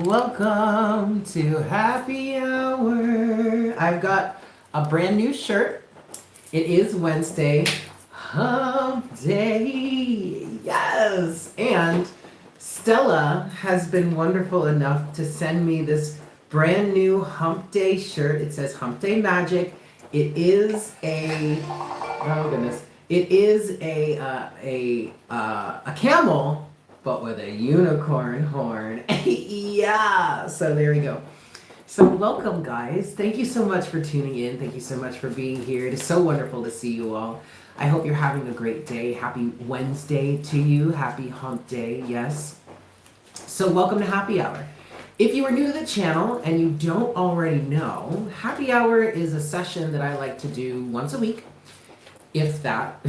Welcome to Happy Hour. I've got a brand new shirt. It is Wednesday, Hump Day. Yes. And Stella has been wonderful enough to send me this brand new Hump Day shirt. It says Hump Day Magic. It is oh goodness. It is a camel, but with a unicorn horn. Yeah. So there we go. So welcome, guys. Thank you so much for tuning in. Thank you so much for being here. It is so wonderful to see you all. I hope you're having a great day. Happy Wednesday to you. Happy Hump Day. Yes. So welcome to Happy Hour. If you are new to the channel and you don't already know, Happy Hour is a session that I like to do once a week, if that,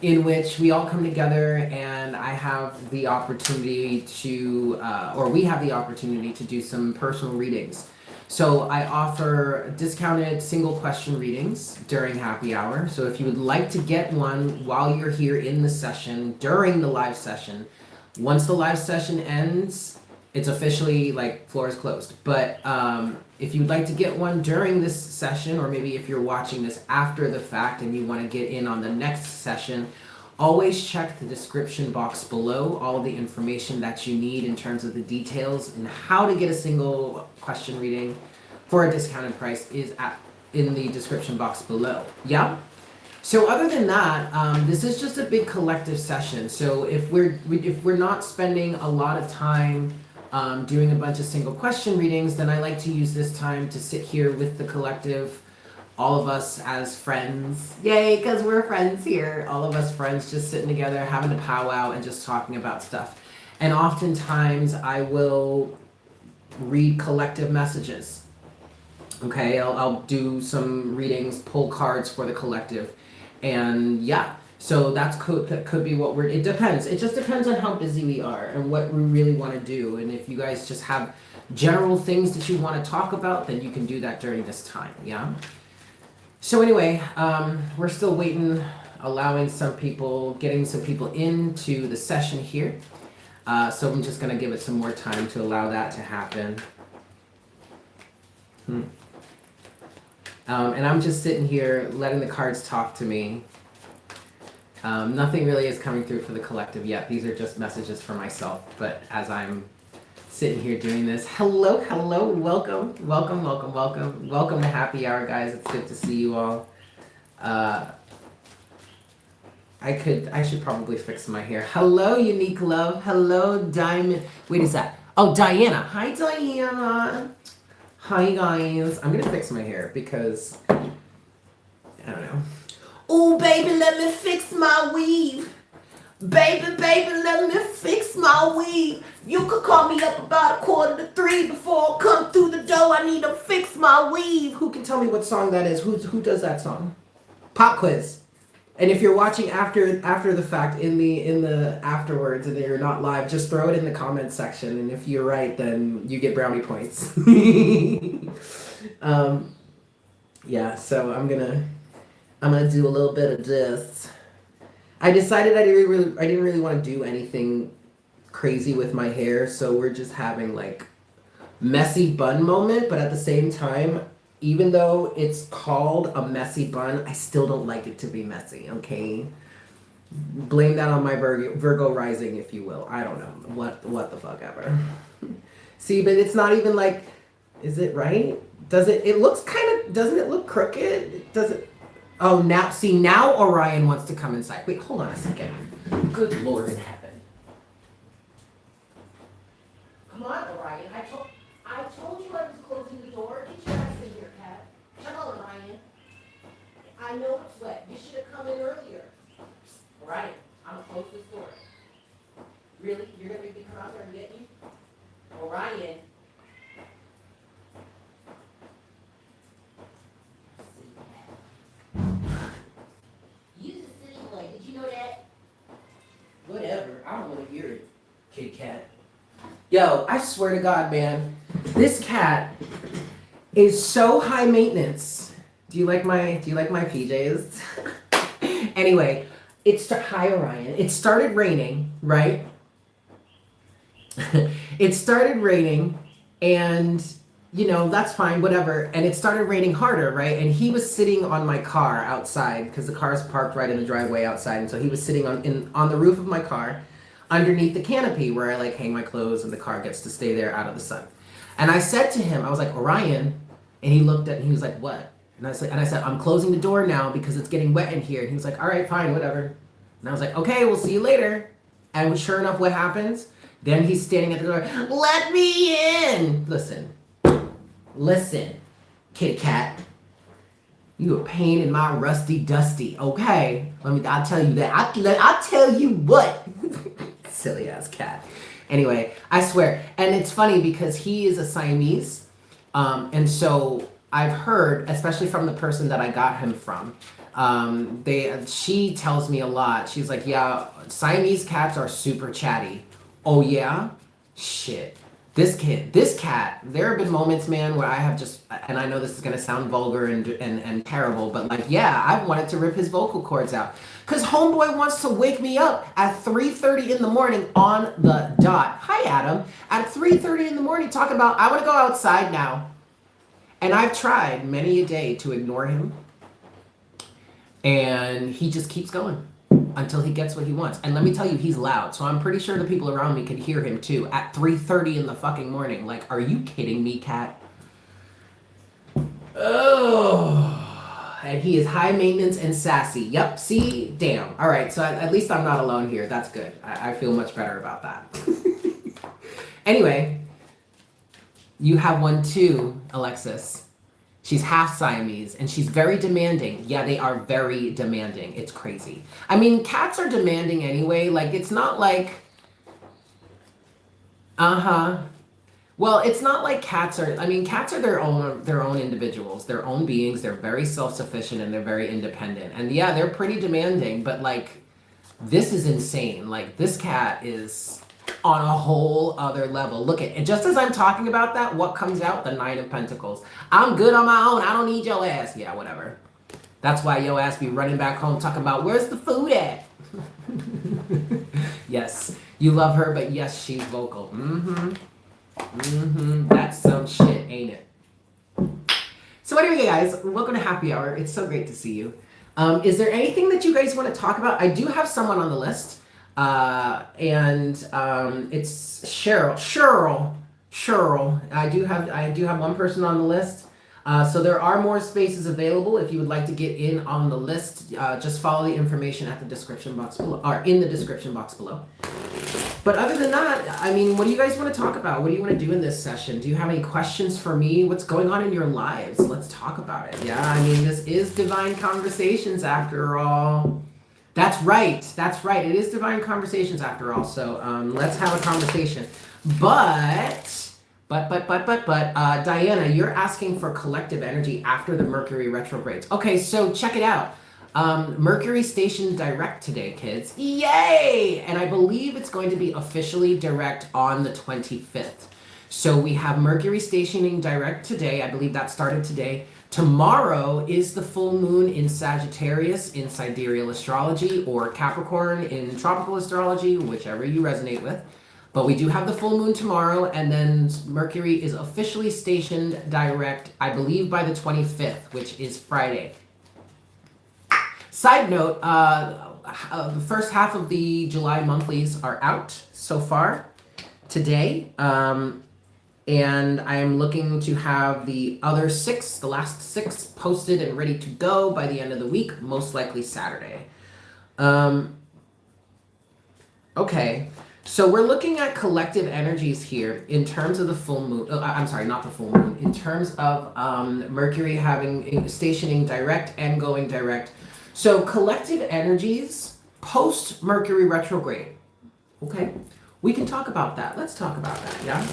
in which we all come together and I have the opportunity to, or we have the opportunity to do some personal readings. So I offer discounted single question readings during Happy Hour. So if you would like to get one while you're here in the session, during the live session, once the live session ends, it's officially like floor is closed. But if you'd like to get one during this session, or maybe if you're watching this after the fact and you want to get in on the next session, always check the description box below. All of the information that you need in terms of the details and how to get a single question reading for a discounted price is in the description box below. Yeah? So other than that, this is just a big collective session. So if we're not spending a lot of time doing a bunch of single question readings, then I like to use this time to sit here with the collective, all of us as friends. Yay, because we're friends here. All of us friends just sitting together, having a powwow and just talking about stuff. And oftentimes I will read collective messages. Okay, I'll do some readings, pull cards for the collective. And yeah, so that could be what it depends. It just depends on how busy we are and what we really want to do. And if you guys just have general things that you want to talk about, then you can do that during this time, yeah? So anyway, we're still waiting, allowing some people, getting some people into the session here. So I'm just going to give it some more time to allow that to happen. And I'm just sitting here letting the cards talk to me. Nothing really is coming through for the collective yet. These are just messages for myself. But as I'm sitting here doing this, hello, welcome to Happy Hour, guys. It's good to see you all. I should probably fix my hair. Hello, Unique Love. Hello, Diamond. Wait, is that? Oh, Diana. Hi, Diana. Hi, guys. I'm gonna fix my hair because I don't know. Ooh, baby, let me fix my weave. Baby, let me fix my weave. You could call me up about 2:45 before I come through the door. I need to fix my weave. Who can tell me what song that is? Who does that song? Pop quiz. And if you're watching after the fact in the afterwards and you're not live, just throw it in the comments section. And if you're right, then you get brownie points. Yeah. So I'm gonna do a little bit of this. I decided I didn't really want to do anything crazy with my hair, so we're just having like messy bun moment, but at the same time, even though it's called a messy bun, I still don't like it to be messy, okay? Blame that on my Virgo rising, if you will. I don't know. What the fuck ever. See, but it's not even like, is it right? Doesn't it look crooked? Does it? Oh, now Orion wants to come inside. Wait, hold on a second. Good Lord in heaven. Come on, Orion. I told you I was closing the door. Get your ass in here, cat. Come on, Orion. I know it's wet. You should have come in earlier. Orion, I'm gonna close this door. Really? You're gonna make me come out there and get you? Orion. Whatever. I don't want to hear it, Kid Cat. Yo, I swear to God, man, this cat is so high maintenance. Do you like my PJs? Anyway, hi Orion. It started raining, right? It started raining, And, that's fine, whatever. And it started raining harder, right? And he was sitting on my car outside because the car is parked right in the driveway outside. And so he was sitting on the roof of my car underneath the canopy where I like hang my clothes and the car gets to stay there out of the sun. And I said to him, I was like, Orion. And he looked at me, he was like, what? And I said, I'm closing the door now because it's getting wet in here. And he was like, all right, fine, whatever. And I was like, okay, we'll see you later. And sure enough, what happens? Then he's standing at the door. Let me in. Listen, kitty cat. You a pain in my rusty dusty. Okay, I'll tell you that. I'll tell you what. Silly ass cat. Anyway, I swear, and it's funny because he is a Siamese, and so I've heard, especially from the person that I got him from, she tells me a lot. She's like, yeah, Siamese cats are super chatty. Oh yeah? Shit. This cat, there have been moments, man, where I have just, and I know this is going to sound vulgar and terrible, but like, yeah, I've wanted to rip his vocal cords out. Because homeboy wants to wake me up at 3:30 in the morning on the dot. Hi, Adam. At 3:30 in the morning talking about, I want to go outside now. And I've tried many a day to ignore him. And he just keeps going until he gets what he wants. And let me tell you, he's loud. So I'm pretty sure the people around me can hear him too at 3:30 in the fucking morning. Like, are you kidding me, cat? Oh. And he is high maintenance and sassy. Yep, see? Damn. All right, so at least I'm not alone here. That's good. I feel much better about that. Anyway, you have one too, Alexis. She's half Siamese, and she's very demanding. Yeah, they are very demanding. It's crazy. I mean, cats are demanding anyway. Like, it's not like... Well, it's not like cats are... I mean, cats are their own individuals, their own beings. They're very self-sufficient, and they're very independent. And yeah, they're pretty demanding, but, like, this is insane. Like, this cat is on a whole other level. Look at it. Just as I'm talking about that, what comes out? The Nine of Pentacles. I'm good on my own. I don't need your ass. Yeah, whatever. That's why your ass be running back home talking about, where's the food at? Yes, you love her, but yes, she's vocal. That's some shit, ain't it? So anyway, guys, welcome to Happy Hour. It's so great to see you. Is there anything that you guys want to talk about? I do have someone on the list. It's Cheryl. I do have one person on the list. So there are more spaces available if you would like to get in on the list. Just follow the information at the description box below, or in the description box below. But other than that, I mean, what do you guys want to talk about? What do you want to do in this session? Do you have any questions for me? What's going on in your lives? Let's talk about it. Yeah, I mean, this is Divine Conversations after all. That's right. It is Divine Conversations after all. So let's have a conversation. But Diana, you're asking for collective energy after the Mercury retrogrades. Okay, so check it out. Mercury stationed direct today, kids. Yay! And I believe it's going to be officially direct on the 25th. So we have Mercury stationing direct today. I believe that started today. Tomorrow is the full moon in Sagittarius in sidereal astrology, or Capricorn in tropical astrology, whichever you resonate with. But we do have the full moon tomorrow, and then Mercury is officially stationed direct, I believe, by the 25th, which is Friday. Side note, the first half of the July monthlies are out so far today. And I am looking to have the last six posted and ready to go by the end of the week, most likely Saturday. Okay, so we're looking at collective energies here in terms of the full moon. I'm sorry, not the full moon. In terms of Mercury stationing direct and going direct. So collective energies post Mercury retrograde. Okay, we can talk about that. Let's talk about that. Yeah.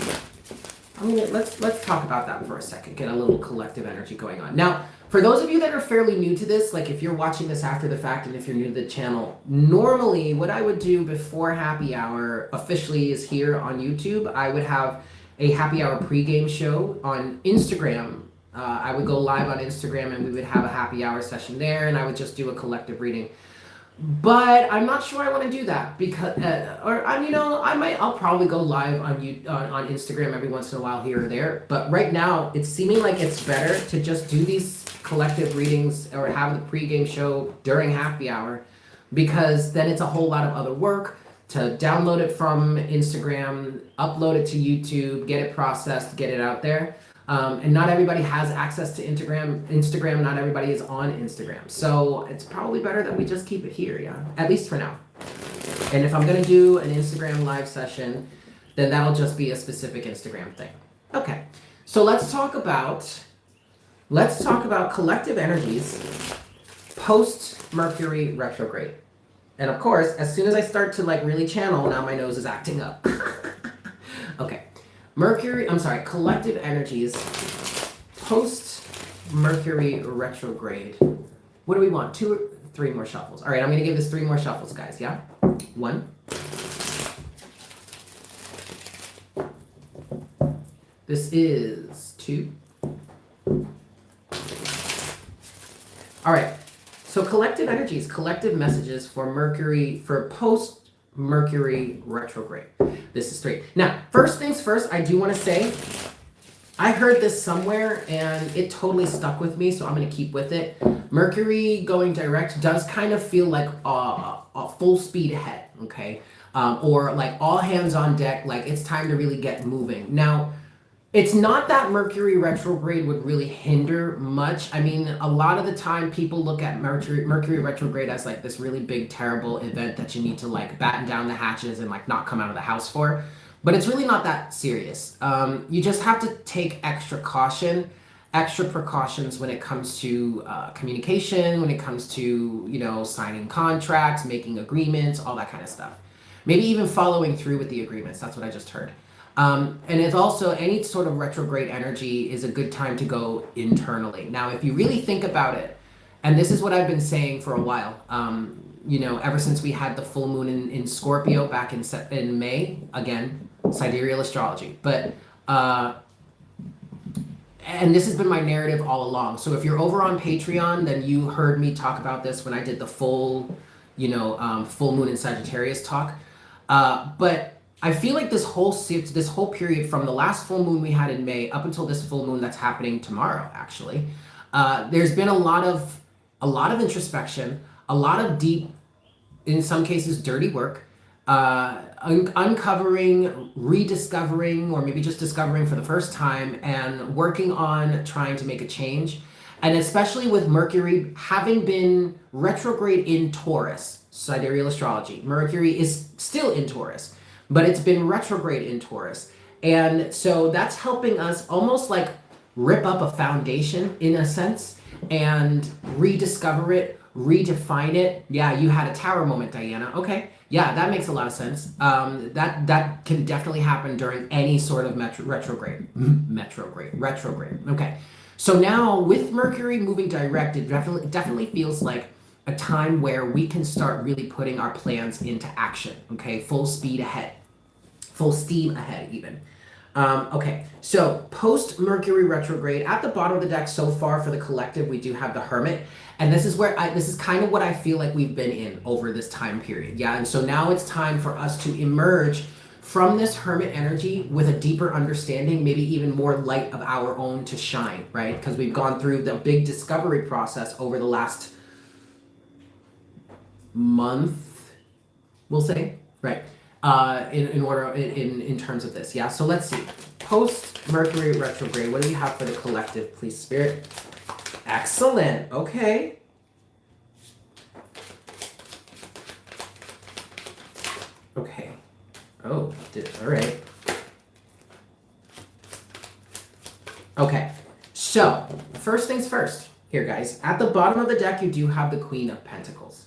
I mean, let's talk about that for a second. Get a little collective energy going on. Now, for those of you that are fairly new to this, like if you're watching this after the fact and if you're new to the channel, normally what I would do before happy hour officially is here on YouTube. I would have a happy hour pregame show on Instagram. I would go live on Instagram and we would have a happy hour session there, and I would just do a collective reading. But I'm not sure I want to do that because, or I'm, I'll probably go live on Instagram every once in a while here or there. But right now, it's seeming like it's better to just do these collective readings or have the pregame show during happy hour, because then it's a whole lot of other work to download it from Instagram, upload it to YouTube, get it processed, get it out there. And not everybody has access to Instagram. Not everybody is on Instagram. So it's probably better that we just keep it here, yeah? At least for now. And if I'm going to do an Instagram live session, then that'll just be a specific Instagram thing. Okay. So let's talk about collective energies post Mercury retrograde. And of course, as soon as I start to like really channel, now my nose is acting up. Okay. Collective energies post Mercury retrograde. What do we want? 2 or 3 more shuffles. All right, I'm going to give this 3 more shuffles, guys. Yeah? 1. This is 2. All right. So collective energies, collective messages for Mercury, for post Mercury retrograde. This is 3. Now, first things first, I do want to say, I heard this somewhere and it totally stuck with me, so I'm going to keep with it. Mercury going direct does kind of feel like a full speed ahead, okay? Or like all hands on deck, like it's time to really get moving. Now, it's not that Mercury retrograde would really hinder much. I mean, a lot of the time people look at Mercury retrograde as like this really big, terrible event that you need to like batten down the hatches and like not come out of the house for. But it's really not that serious. You just have to take extra caution, extra precautions when it comes to communication, when it comes to, signing contracts, making agreements, all that kind of stuff. Maybe even following through with the agreements. That's what I just heard. And it's also any sort of retrograde energy is a good time to go internally. Now, if you really think about it, and this is what I've been saying for a while, ever since we had the full moon in Scorpio back in May, again, sidereal astrology. But, and this has been my narrative all along. So if you're over on Patreon, then you heard me talk about this when I did the full moon in Sagittarius talk. But I feel like this whole period from the last full moon we had in May up until this full moon that's happening tomorrow, actually, there's been a lot of introspection, a lot of deep, in some cases, dirty work, uncovering, rediscovering, or maybe just discovering for the first time, and working on trying to make a change. And especially with Mercury having been retrograde in Taurus, sidereal astrology, Mercury is still in Taurus, but it's been retrograde in Taurus. And so that's helping us almost like rip up a foundation in a sense and rediscover it, redefine it. Yeah, you had a tower moment, Diana. Okay. Yeah, that makes a lot of sense. That can definitely happen during any sort of retrograde. Okay. So now with Mercury moving direct, it definitely feels like a time where we can start really putting our plans into action. Okay, full speed ahead, full steam ahead even. Okay, so post Mercury retrograde, at the bottom of the deck so far for the collective, we do have the Hermit, and this is kind of what I feel like we've been in over this time period. Yeah, and so now it's time for us to emerge from this Hermit energy with a deeper understanding, maybe even more light of our own to shine, right? Because we've gone through the big discovery process over the last month, we'll say, right? In terms of this, yeah. So let's see. Post Mercury retrograde, what do we have for the collective, please, Spirit? Excellent. Okay. Okay. Oh, all right. Okay. So first things first. Here, guys. At the bottom of the deck, you do have the Queen of Pentacles.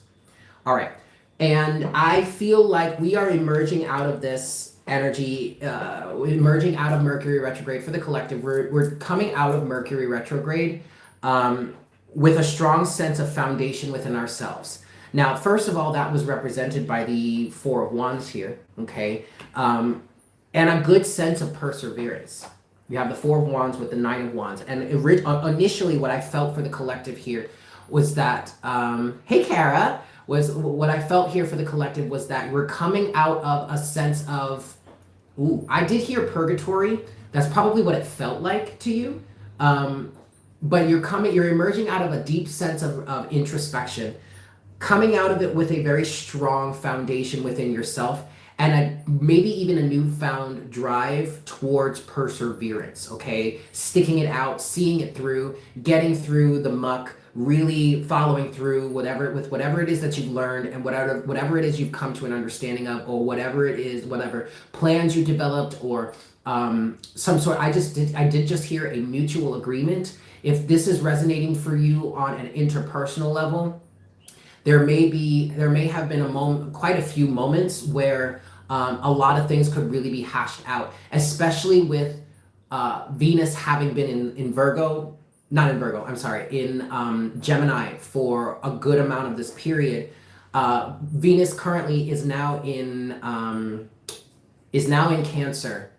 All right. And I feel like we are emerging out of this energy, emerging out of Mercury retrograde for the collective. We're coming out of Mercury retrograde with a strong sense of foundation within ourselves. Now, first of all, that was represented by the Four of Wands here, okay? And a good sense of perseverance. You have the Four of Wands with the Nine of Wands. And initially what I felt for the collective here was that, hey, Kara, was what I felt here for the collective was that we're coming out of a sense of, ooh, I did hear purgatory. That's probably what it felt like to you. But you're emerging out of a deep sense of introspection, coming out of it with a very strong foundation within yourself, and maybe even a newfound drive towards perseverance, okay? Sticking it out, seeing it through, getting through the muck, really following through whatever it is that you've learned, and whatever it is you've come to an understanding of, or whatever it is, whatever plans you developed, or some sort. I did just hear a mutual agreement. If this is resonating for you on an interpersonal level, there may have been quite a few moments where a lot of things could really be hashed out, especially with Venus having been in Virgo, not in Virgo, I'm sorry, in Gemini for a good amount of this period. Venus currently is now in Cancer.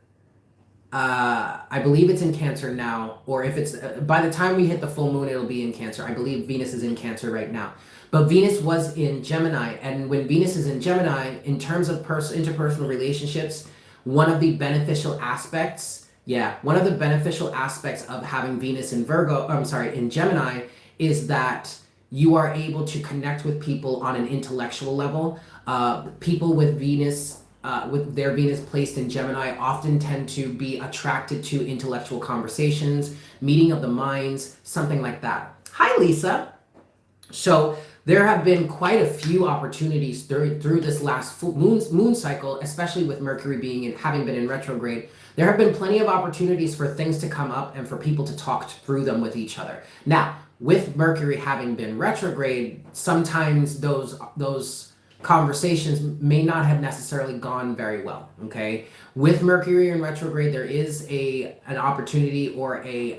I believe it's in Cancer now, or if it's by the time we hit the full moon, it'll be in Cancer. I believe Venus is in Cancer right now. But Venus was in Gemini, and when Venus is in Gemini, in terms of interpersonal relationships, one of the beneficial aspects of having Venus in in Gemini, is that you are able to connect with people on an intellectual level. People with Venus, with their Venus placed in Gemini, often tend to be attracted to intellectual conversations, meeting of the minds, something like that. Hi, Lisa. So there have been quite a few opportunities through this last moon cycle, especially with Mercury having been in retrograde. There have been plenty of opportunities for things to come up and for people to talk through them with each other. Now, with Mercury having been retrograde, sometimes those conversations may not have necessarily gone very well. Okay, with Mercury in retrograde, there is an opportunity or a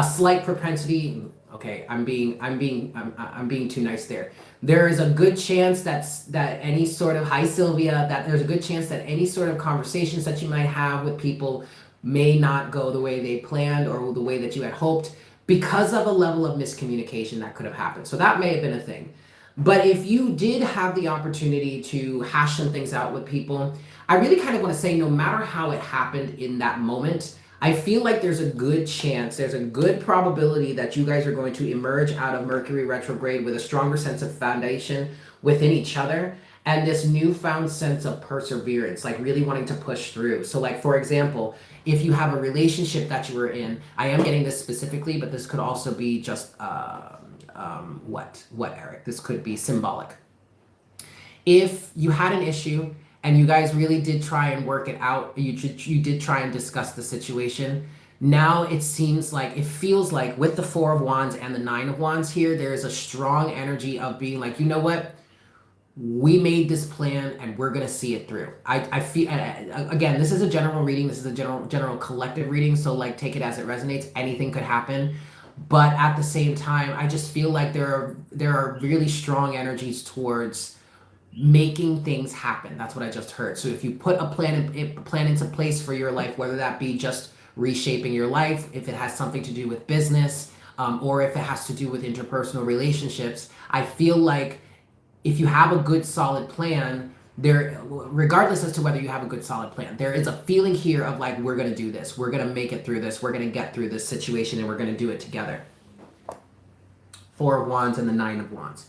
slight propensity. Okay, I'm being too nice there. There is a good chance that any sort of, hi Sylvia, that there's a good chance that any sort of conversations that you might have with people may not go the way they planned or the way that you had hoped, because of a level of miscommunication that could have happened. So that may have been a thing. But if you did have the opportunity to hash some things out with people, I really kind of want to say, no matter how it happened in that moment, I feel like there's a good chance, there's a good probability that you guys are going to emerge out of Mercury retrograde with a stronger sense of foundation within each other, and this newfound sense of perseverance, like really wanting to push through. So like, for example, if you have a relationship that you were in, I am getting this specifically, but this could also be just, what, Eric? This could be symbolic. If you had an issue and you guys really did try and work it out, you did try and discuss the situation, now it feels like with the Four of Wands and the Nine of Wands here, there is a strong energy of being like, you know what? We made this plan and we're gonna see it through. I feel, again, this is a general reading. This is a general collective reading. So like, take it as it resonates. Anything could happen. But at the same time, I just feel like there are really strong energies towards making things happen. That's what I just heard. So if you put a plan into place for your life, whether that be just reshaping your life, if it has something to do with business, or if it has to do with interpersonal relationships, I feel like if you have a good solid plan, regardless as to whether you have a good solid plan, there is a feeling here of like, we're going to do this, we're going to make it through this, we're going to get through this situation, and we're going to do it together. Four of Wands and the Nine of Wands.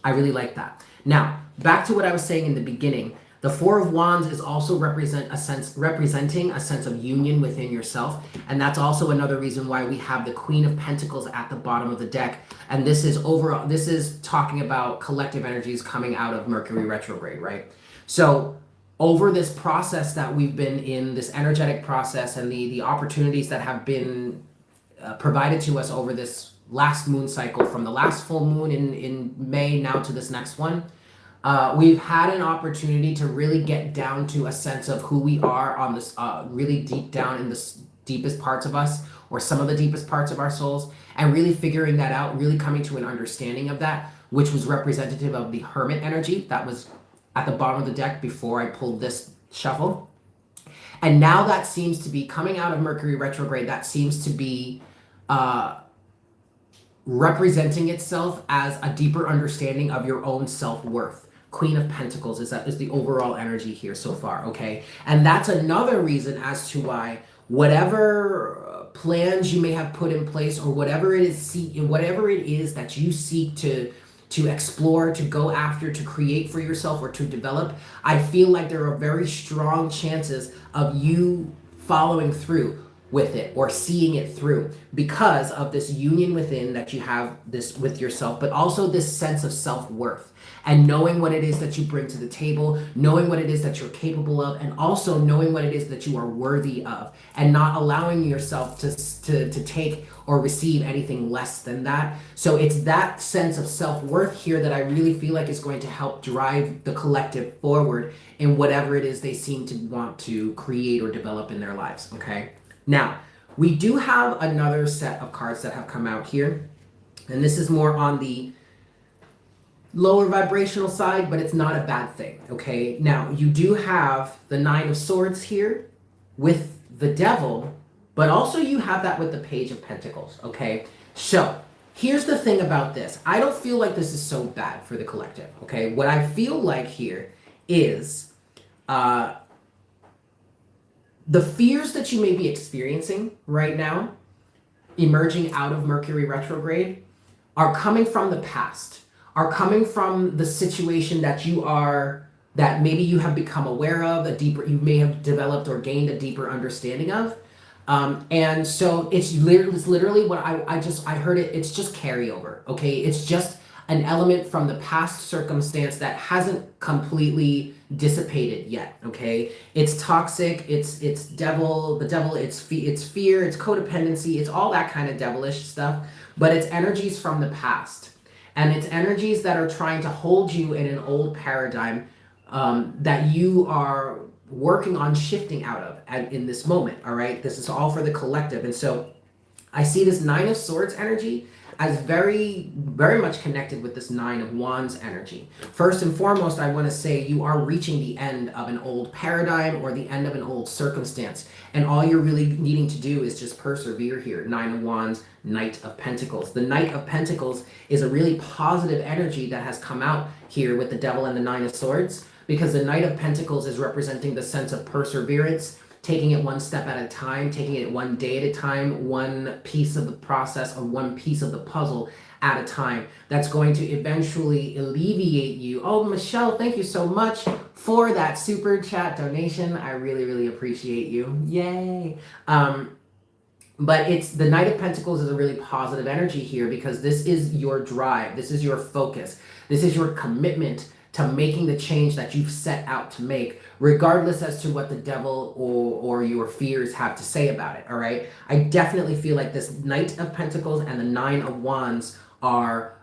I really like that. Now, back to what I was saying in the beginning. The Four of Wands is also representing a sense of union within yourself, and that's also another reason why we have the Queen of Pentacles at the bottom of the deck. And this is talking about collective energies coming out of Mercury retrograde, right? So over this process that we've been in, this energetic process, and the opportunities that have been provided to us over this last moon cycle, from the last full moon in May now to this next one, we've had an opportunity to really get down to a sense of who we are on this, really deep down in the deepest parts of us, or some of the deepest parts of our souls, and really figuring that out, really coming to an understanding of that, which was representative of the Hermit energy that was at the bottom of the deck before I pulled this shuffle. And now that seems to be coming out of Mercury retrograde, that seems to be representing itself as a deeper understanding of your own self-worth. Queen of Pentacles is the overall energy here so far, okay? And that's another reason as to why whatever plans you may have put in place, or whatever it is that you seek to explore, to go after, to create for yourself, or to develop, I feel like there are very strong chances of you following through with it or seeing it through because of this union within that you have this with yourself, but also this sense of self-worth and knowing what it is that you bring to the table, knowing what it is that you're capable of, and also knowing what it is that you are worthy of, and not allowing yourself to take or receive anything less than that. So it's that sense of self-worth here that I really feel like is going to help drive the collective forward in whatever it is they seem to want to create or develop in their lives, okay? Now, we do have another set of cards that have come out here, and this is more on the lower vibrational side, but it's not a bad thing, okay? Now, you do have the Nine of Swords here with the Devil, but also you have that with the Page of Pentacles, okay? So, here's the thing about this. I don't feel like this is so bad for the collective, okay? What I feel like here is the fears that you may be experiencing right now, emerging out of Mercury retrograde, are coming from the past, are coming from the situation that that maybe you have become aware of, you may have developed or gained a deeper understanding of. And so it's literally what I heard it, it's just carryover, okay? It's just an element from the past circumstance that hasn't completely dissipated yet, okay? It's toxic, it's devil, it's fear, it's codependency, it's all that kind of devilish stuff, but it's energies from the past. And it's energies that are trying to hold you in an old paradigm that you are working on shifting out of in this moment, all right? This is all for the collective. And so I see this Nine of Swords energy as very, very much connected with this Nine of Wands energy. First and foremost, I want to say you are reaching the end of an old paradigm or the end of an old circumstance. And all you're really needing to do is just persevere here. Nine of Wands, Knight of Pentacles. The Knight of Pentacles is a really positive energy that has come out here with the Devil and the Nine of Swords, because the Knight of Pentacles is representing the sense of perseverance, taking it one step at a time, taking it one day at a time, one piece of the process or one piece of the puzzle at a time. That's going to eventually alleviate you. Oh, Michelle, thank you so much for that super chat donation. I really, really appreciate you. Yay. But it's the Knight of Pentacles is a really positive energy here because this is your drive. This is your focus. This is your commitment to making the change that you've set out to make, regardless as to what the devil or your fears have to say about it, all right? I definitely feel like this Knight of Pentacles and the Nine of Wands are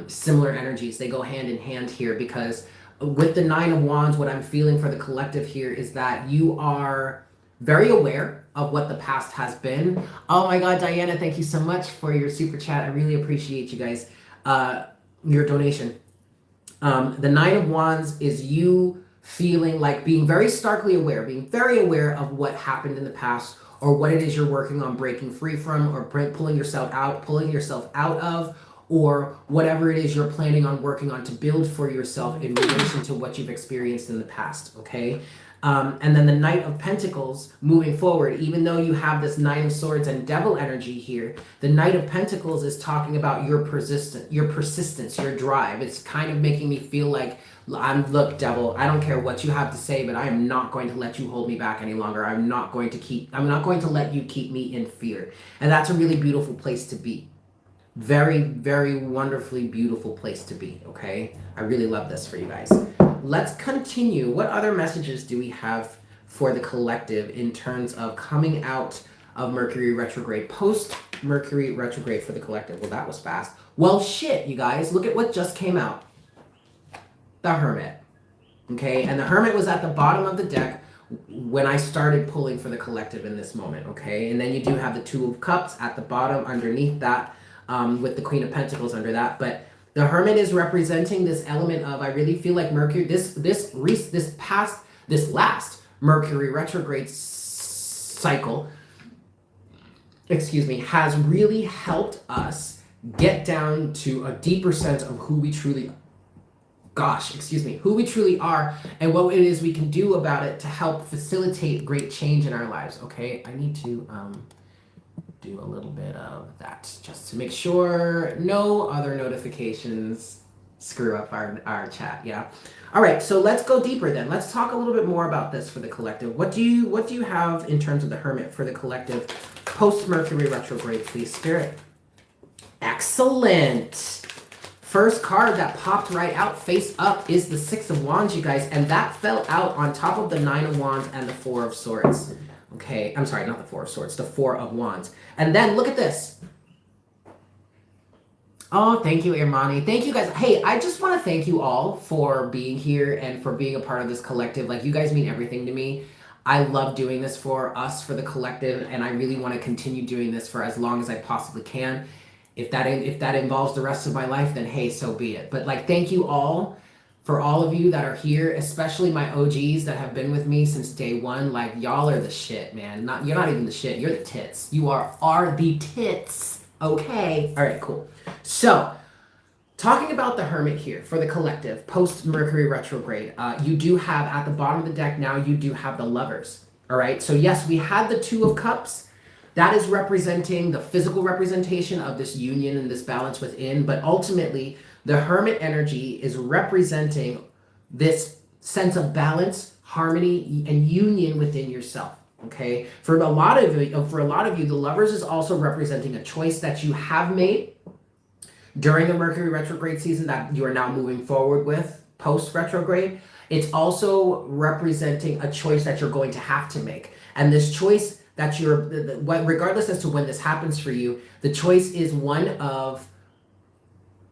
similar energies. They go hand in hand here because with the Nine of Wands, what I'm feeling for the collective here is that you are very aware of what the past has been. Oh my God, Diana, thank you so much for your super chat. I really appreciate you guys, your donation. The Nine of Wands is you feeling like being very starkly aware, being very aware of what happened in the past or what it is you're working on breaking free from or pulling yourself out of, or whatever it is you're planning on working on to build for yourself in relation to what you've experienced in the past, okay? And then the Knight of Pentacles moving forward, even though you have this Nine of Swords and Devil energy here, the Knight of Pentacles is talking about your persistence, your drive. It's kind of making me feel like, look, Devil, I don't care what you have to say, but I am not going to let you hold me back any longer. I'm not going to let you keep me in fear. And that's a really beautiful place to be. Very, very wonderfully beautiful place to be, okay? I really love this for you guys. Let's continue. What other messages do we have for the collective in terms of coming out of Mercury retrograde, post Mercury retrograde for the collective? Well, that was fast. Well, shit, you guys, look at what just came out. The Hermit, okay? And the Hermit was at the bottom of the deck when I started pulling for the collective in this moment, okay? And then you do have the Two of Cups at the bottom underneath that, with the Queen of Pentacles under that, but the Hermit is representing this element of, I really feel like Mercury, this last Mercury retrograde cycle, has really helped us get down to a deeper sense of who we truly who we truly are and what it is we can do about it to help facilitate great change in our lives. Okay, I need to do a little bit of that just to make sure no other notifications screw up our chat. Yeah. All right, so let's go deeper then. Let's talk a little bit more about this for the collective. What do you have in terms of the Hermit for the collective post Mercury retrograde, please, Spirit? Excellent. First card that popped right out face up is the Six of Wands, you guys, and that fell out on top of the Nine of Wands and the Four of Swords. Okay, I'm sorry, not the Four of Swords, the Four of Wands. And then look at this. Oh, thank you, Irmani. Thank you, guys. Hey, I just want to thank you all for being here and for being a part of this collective. Like, you guys mean everything to me. I love doing this for us, for the collective, and I really want to continue doing this for as long as I possibly can. If that involves the rest of my life, then hey, so be it. But like, thank you all for all of you that are here, especially my OGs that have been with me since day one. Like, y'all are the shit, man. You're not even the shit. You're the tits. You are the tits. Okay. All right, cool. So, talking about the Hermit here for the collective, post Mercury retrograde, you do have at the bottom of the deck now, you do have the Lovers. All right. So yes, we had the Two of Cups. That is representing the physical representation of this union and this balance within. But ultimately, the Hermit energy is representing this sense of balance, harmony, and union within yourself. Okay. For a lot of you, the Lovers is also representing a choice that you have made during the Mercury retrograde season that you are now moving forward with post retrograde. It's also representing a choice that you're going to have to make. And this choice that regardless as to when this happens for you, the choice is one of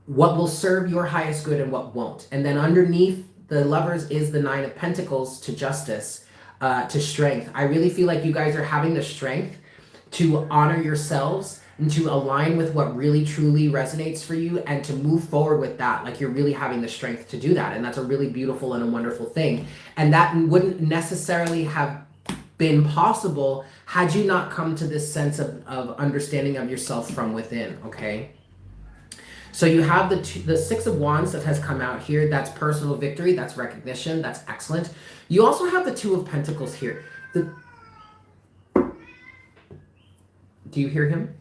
what will serve your highest good and what won't. And then underneath the Lovers is the Nine of Pentacles to justice, to strength. I really feel like you guys are having the strength to honor yourselves and to align with what really truly resonates for you and to move forward with that. Like, you're really having the strength to do that. And that's a really beautiful and a wonderful thing. And that wouldn't necessarily have been possible had you not come to this sense of understanding of yourself from within. Okay. So you have the Six of Wands that has come out here. That's personal victory. That's recognition. That's excellent. You also have the Two of Pentacles here. Do you hear him?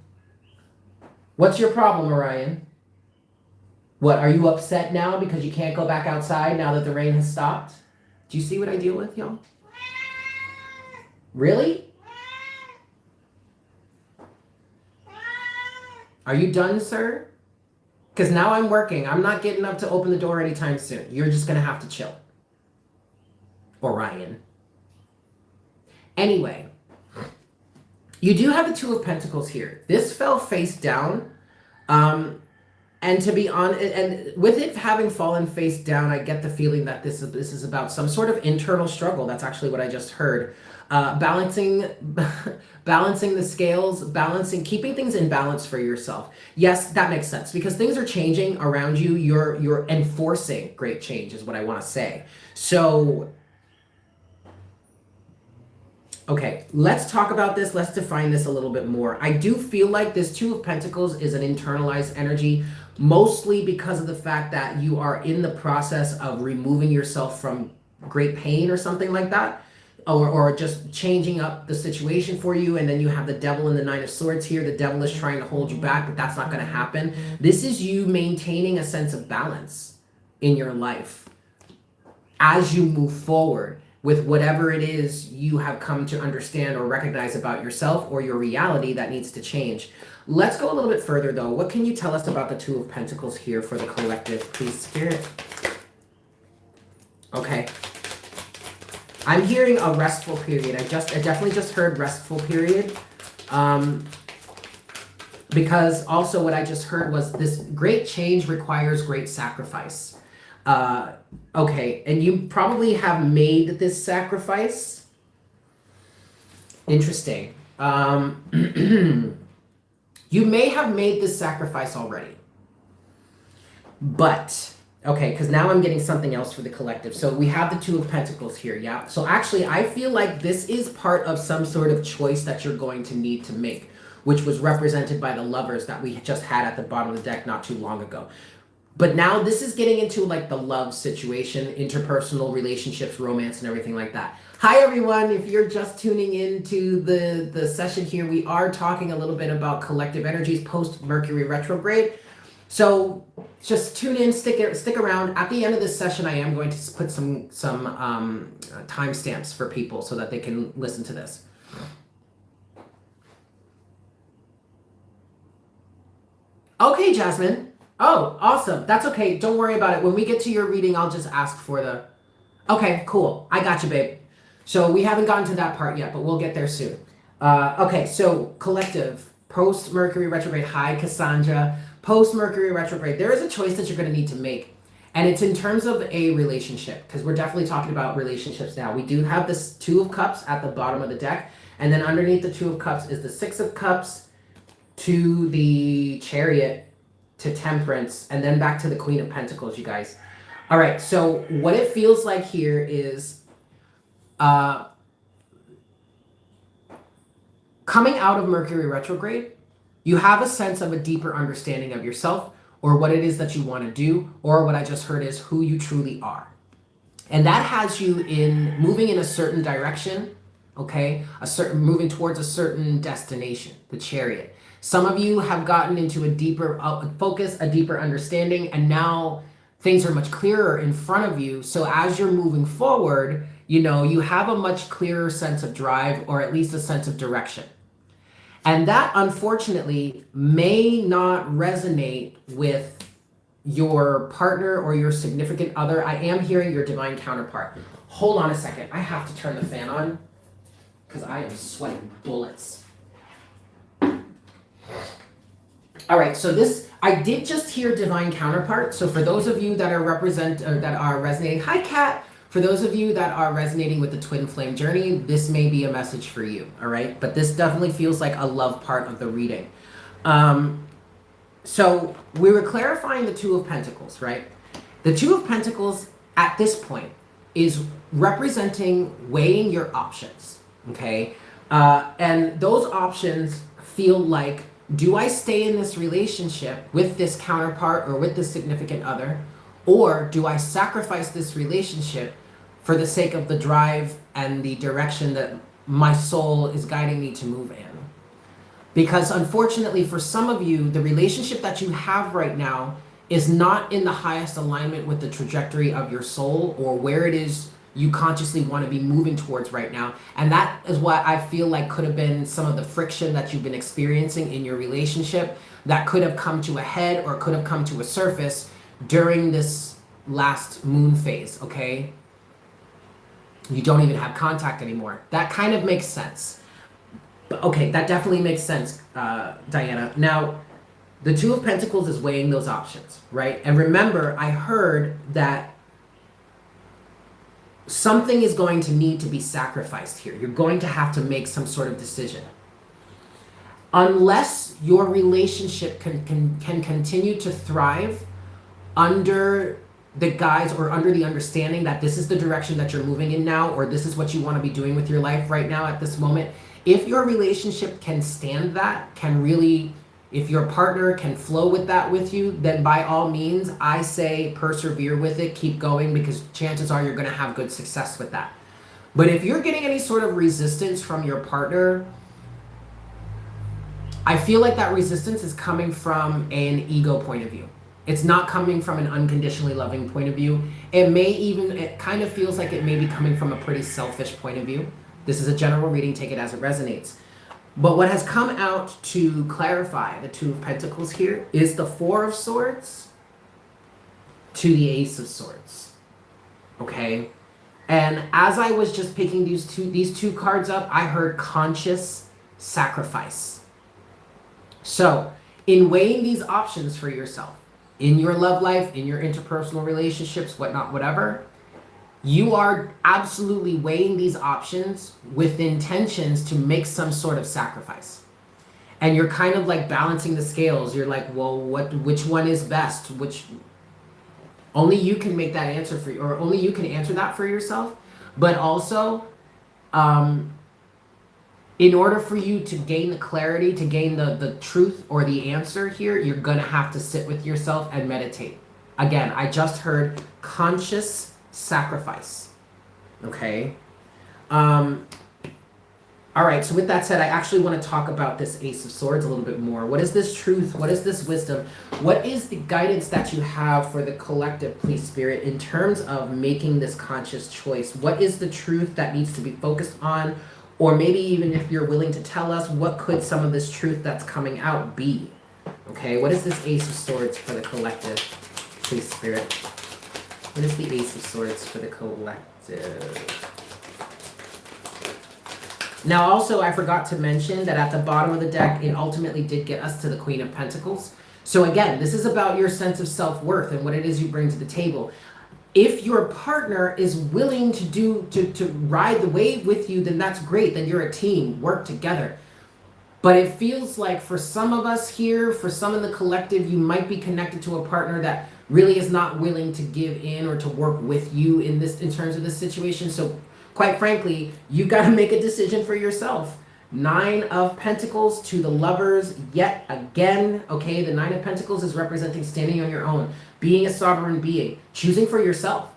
What's your problem, Orion? What, are you upset now because you can't go back outside now that the rain has stopped? Do you see what I deal with, y'all? Really? Are you done, sir? Because now I'm working. I'm not getting up to open the door anytime soon. You're just going to have to chill. Orion. Anyway. You do have the Two of Pentacles here. This fell face down. And to be honest, and with it having fallen face down, I get the feeling that this is about some sort of internal struggle. That's actually what I just heard. Balancing the scales, keeping things in balance for yourself. Yes, that makes sense because things are changing around you. You're enforcing great change is what I want to say. So, okay, let's talk about this. Let's define this a little bit more. I do feel like this Two of Pentacles is an internalized energy, mostly because of the fact that you are in the process of removing yourself from great pain or something like that, or just changing up the situation for you. And then you have the Devil and the Nine of Swords here. The Devil is trying to hold you back, but that's not going to happen. This is you maintaining a sense of balance in your life as you move forward with whatever it is you have come to understand or recognize about yourself or your reality that needs to change. Let's go a little bit further, though. What can you tell us about the Two of Pentacles here for the collective, please, Spirit? Okay. I'm hearing a restful period. I definitely just heard restful period. Because also what I just heard was this great change requires great sacrifice. Okay, and you probably have made this sacrifice. Interesting. You may have made this sacrifice already. But, okay, because now I'm getting something else for the collective. So we have the Two of Pentacles here, yeah? So actually, I feel like this is part of some sort of choice that you're going to need to make. which was represented by the Lovers that we just had at the bottom of the deck not too long ago. But now this is getting into like the love situation, interpersonal relationships, romance, and everything like that. Hi everyone, if you're just tuning into the session here, we are talking a little bit about collective energies post Mercury retrograde. So just tune in, stick around. At the end of this session, I am going to put some timestamps for people so that they can listen to this. Okay, Jasmine. Oh, awesome. That's okay. Don't worry about it. When we get to your reading, I'll just ask for the... Okay, cool. I got you, babe. So we haven't gotten to that part yet, but we'll get there soon. Okay, so collective, post-Mercury retrograde. Hi, Cassandra. Post-Mercury retrograde, there is a choice that you're going to need to make. And it's in terms of a relationship, because we're definitely talking about relationships now. We do have this Two of Cups at the bottom of the deck, and then underneath the Two of Cups is the Six of Cups to the Chariot to Temperance, and then back to the Queen of Pentacles, you guys. All right, so what it feels like here is coming out of Mercury retrograde, you have a sense of a deeper understanding of yourself or what it is that you want to do, or what I just heard is who you truly are. And that has you in moving in a certain direction, okay? Moving towards a certain destination, the Chariot. Some of you have gotten into a deeper focus, a deeper understanding, and now things are much clearer in front of you. So as you're moving forward, you know, you have a much clearer sense of drive, or at least a sense of direction. And that, unfortunately, may not resonate with your partner or your significant other. I am hearing your divine counterpart. Hold on a second. I have to turn the fan on because I am sweating bullets. All right, so I did just hear divine counterpart. So for those of you that are resonating, hi Kat. For those of you that are resonating with the twin flame journey, this may be a message for you, all right? But this definitely feels like a love part of the reading. So we were clarifying the Two of Pentacles, right? The Two of Pentacles at this point is representing weighing your options, okay? And those options feel like, do I stay in this relationship with this counterpart or with this significant other? Or do I sacrifice this relationship for the sake of the drive and the direction that my soul is guiding me to move in? Because unfortunately for some of you, the relationship that you have right now is not in the highest alignment with the trajectory of your soul or where it is you consciously want to be moving towards right now. And that is what I feel like could have been some of the friction that you've been experiencing in your relationship that could have come to a head or could have come to a surface during this last moon phase, okay? You don't even have contact anymore. That kind of makes sense. But okay, that definitely makes sense, Diana. Now, the Two of Pentacles is weighing those options, right? And remember, I heard that something is going to need to be sacrificed here. You're going to have to make some sort of decision. Unless your relationship can continue to thrive under the guise or under the understanding that this is the direction that you're moving in now, or this is what you want to be doing with your life right now at this moment. If your relationship can stand that, if your partner can flow with that with you, then by all means, I say persevere with it, keep going, because chances are you're going to have good success with that. But if you're getting any sort of resistance from your partner, I feel like that resistance is coming from an ego point of view. It's not coming from an unconditionally loving point of view. It kind of feels like it may be coming from a pretty selfish point of view. This is a general reading, take it as it resonates. But what has come out to clarify the Two of Pentacles here is the Four of Swords to the Ace of Swords, okay? And as I was just picking these two cards up, I heard conscious sacrifice. So in weighing these options for yourself, in your love life, in your interpersonal relationships, whatnot, whatever, you are absolutely weighing these options with intentions to make some sort of sacrifice. And you're kind of like balancing the scales. You're like, well, which one is best? Only you can make that answer for you, or only you can answer that for yourself. But also, in order for you to gain the clarity, to gain the truth or the answer here, you're going to have to sit with yourself and meditate. Again, I just heard conscious sacrifice. Okay? All right, so with that said, I actually want to talk about this Ace of Swords a little bit more. What is this truth? What is this wisdom? What is the guidance that you have for the collective, please, Spirit, in terms of making this conscious choice? What is the truth that needs to be focused on? Or maybe even if you're willing to tell us, what could some of this truth that's coming out be? Okay, what is this Ace of Swords for the collective, please, Spirit? What is the Ace of Swords for the collective? Now, also, I forgot to mention that at the bottom of the deck, it ultimately did get us to the Queen of Pentacles. So again, this is about your sense of self-worth and what it is you bring to the table. If your partner is willing to ride the wave with you, then that's great. Then you're a team, work together. But it feels like for some of us here, for some in the collective, you might be connected to a partner that really is not willing to give in or to work with you in terms of this situation. So quite frankly, you've got to make a decision for yourself. 9 of Pentacles to the Lovers yet again. Okay, the 9 of Pentacles is representing standing on your own, being a sovereign being, choosing for yourself,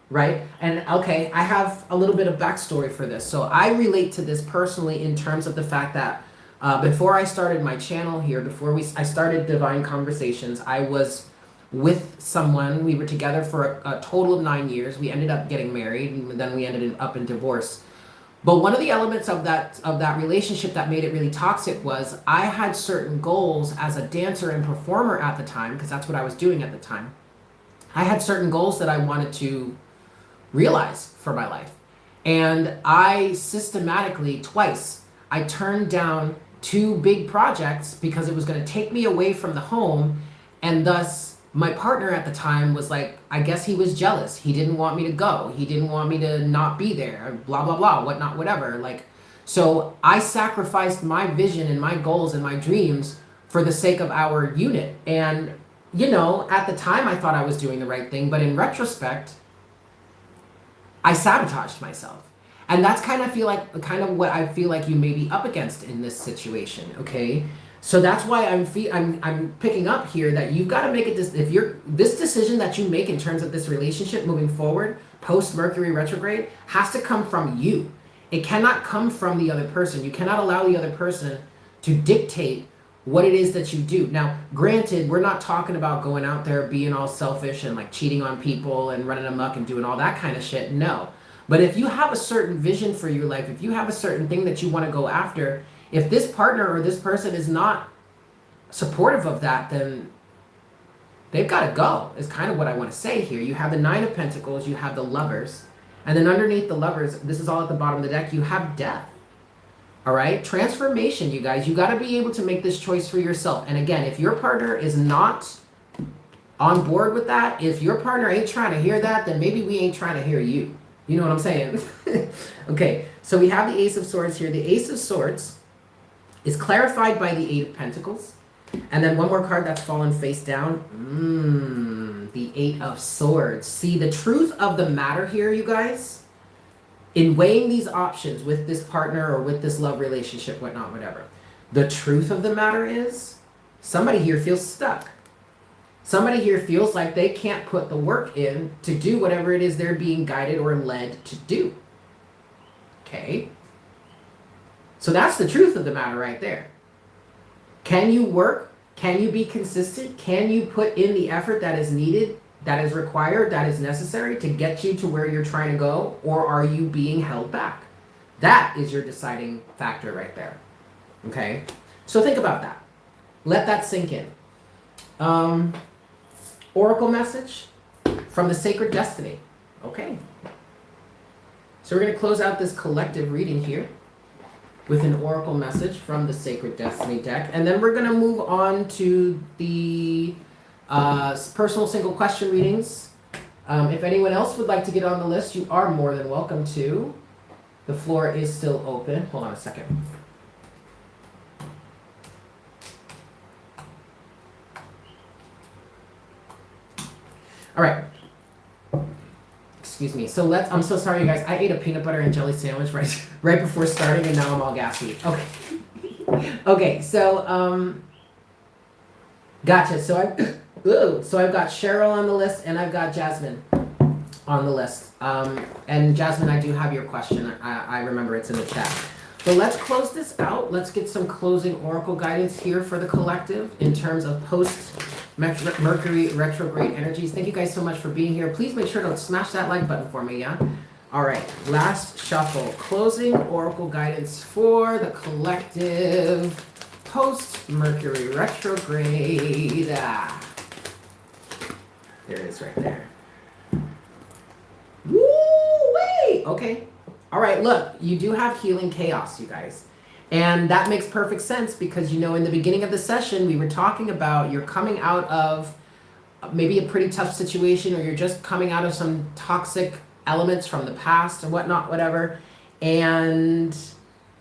right? And okay, I have a little bit of backstory for this. So I relate to this personally in terms of the fact that before I started my channel here, I started Divine Conversations, I was with someone. We were together for a total of 9 years. We ended up getting married, and then we ended up in divorce. But one of the elements of that relationship that made it really toxic was I had certain goals as a dancer and performer at the time, because that's what I was doing at the time. I had certain goals that I wanted to realize for my life. And I systematically, twice, I turned down 2 big projects because it was going to take me away from the home, and thus my partner at the time was like, I guess he was jealous. He didn't want me to go. He didn't want me to not be there, blah, blah, blah, whatnot, whatever. Like, so I sacrificed my vision and my goals and my dreams for the sake of our unit. And, you know, at the time I thought I was doing the right thing, but in retrospect, I sabotaged myself. And that's kind of what I feel like you may be up against in this situation, okay? So that's why I'm picking up here that you've got to make it this decision that you make in terms of this relationship moving forward, post Mercury retrograde, has to come from you. It cannot come from the other person. You cannot allow the other person to dictate what it is that you do. Now, granted, we're not talking about going out there being all selfish and like cheating on people and running amok and doing all that kind of shit. No. But if you have a certain vision for your life, if you have a certain thing that you want to go after, if this partner or this person is not supportive of that, then they've got to go, is kind of what I want to say here. You have the 9 of Pentacles, you have the Lovers, and then underneath the Lovers, this is all at the bottom of the deck, you have Death. All right? Transformation, you guys. You got to be able to make this choice for yourself. And again, if your partner is not on board with that, if your partner ain't trying to hear that, then maybe we ain't trying to hear you. You know what I'm saying? Okay, so we have the Ace of Swords here. The Ace of Swords is clarified by the 8 of Pentacles. And then one more card that's fallen face down. The 8 of Swords. See, the truth of the matter here, you guys, in weighing these options with this partner or with this love relationship, whatnot, whatever, the truth of the matter is somebody here feels stuck. Somebody here feels like they can't put the work in to do whatever it is they're being guided or led to do. Okay? So that's the truth of the matter right there. Can you work? Can you be consistent? Can you put in the effort that is needed, that is required, that is necessary to get you to where you're trying to go? Or are you being held back? That is your deciding factor right there. Okay? So think about that. Let that sink in. Oracle message from the Sacred Destiny. Okay. So we're going to close out this collective reading here with an oracle message from the Sacred Destiny deck. And then we're going to move on to the personal single question readings. If anyone else would like to get on the list, you are more than welcome to. The floor is still open. Hold on a second. All right. Excuse me. So I'm so sorry, you guys. I ate a peanut butter and jelly sandwich right before starting, and now I'm all gassy. Okay. Okay. So gotcha. So I've got Cheryl on the list, and I've got Jasmine on the list. And Jasmine, I do have your question. I remember it's in the chat. But let's close this out. Let's get some closing oracle guidance here for the collective in terms of post-Mercury retrograde energies. Thank you guys so much for being here. Please make sure to smash that like button for me, yeah? All right, last shuffle. Closing oracle guidance for the collective post-Mercury retrograde. There it is right there. Woo-wee! Okay. All right, look, you do have healing chaos, you guys. And that makes perfect sense because, you know, in the beginning of the session, we were talking about you're coming out of maybe a pretty tough situation, or you're just coming out of some toxic elements from the past or whatnot, whatever. And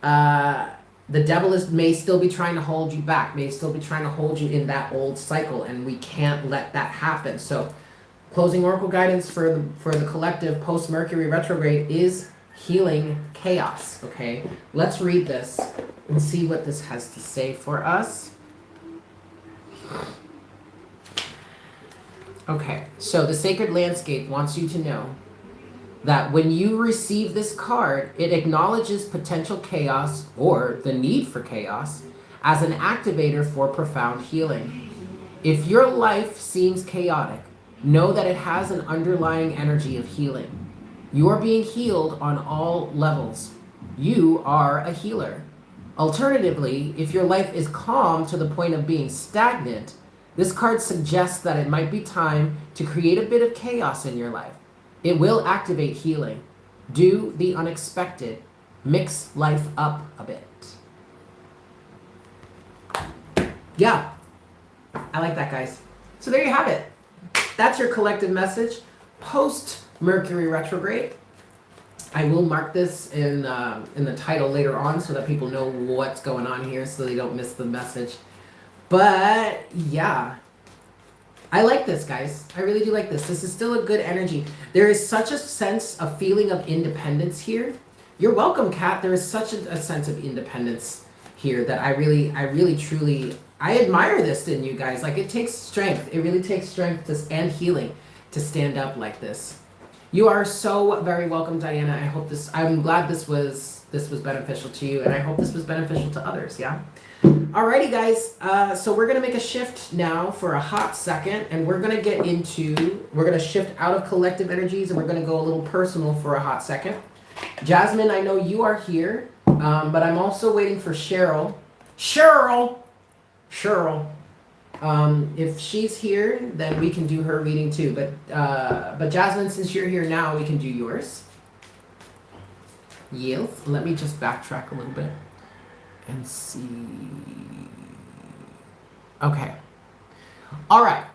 the devil may still be trying to hold you back, may still be trying to hold you in that old cycle, and we can't let that happen. So closing oracle guidance for the collective post-Mercury retrograde is healing chaos, okay? Let's read this and see what this has to say for us. Okay, so the Sacred Landscape wants you to know that when you receive this card, it acknowledges potential chaos or the need for chaos as an activator for profound healing. If your life seems chaotic, know that it has an underlying energy of healing. You are being healed on all levels. You are a healer. Alternatively, if your life is calm to the point of being stagnant, this card suggests that it might be time to create a bit of chaos in your life. It will activate healing. Do the unexpected. Mix life up a bit. Yeah, I like that, guys. So there you have it. That's your collective message post-Mercury retrograde. I will mark this in the title later on so that people know what's going on here so they don't miss the message. But yeah, I like this, guys. I really do like this. This is still a good energy. There is such a sense, a feeling of independence here. You're welcome, Kat. There is such a sense of independence here that I really, truly, I admire this in you guys. Like, it takes strength. It really takes strength and healing to stand up like this. You are so very welcome, Diana. I'm glad this was beneficial to you, and I hope this was beneficial to others, yeah? Alrighty, guys. So we're going to make a shift now for a hot second, and we're going to shift out of collective energies, and we're going to go a little personal for a hot second. Jasmine, I know you are here, but I'm also waiting for Cheryl. Cheryl! If she's here, then we can do her reading too. But Jasmine, since you're here now, we can do yours. Yes. Let me just backtrack a little bit and see. Okay. All right.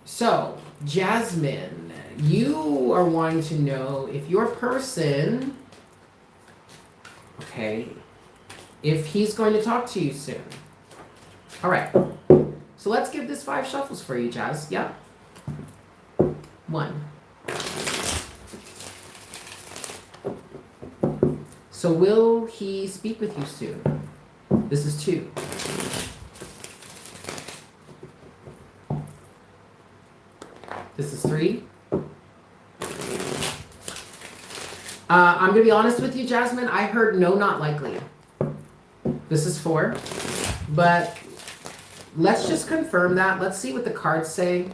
So, Jasmine, you are wanting to know if your person, okay, if he's going to talk to you soon. All right. So let's give this 5 shuffles for you, Jazz. Yeah. 1. So will he speak with you soon? This is 2. This is 3. I'm going to be honest with you, Jasmine. I heard no, not likely. This is 4. But let's just confirm that. Let's see what the cards say.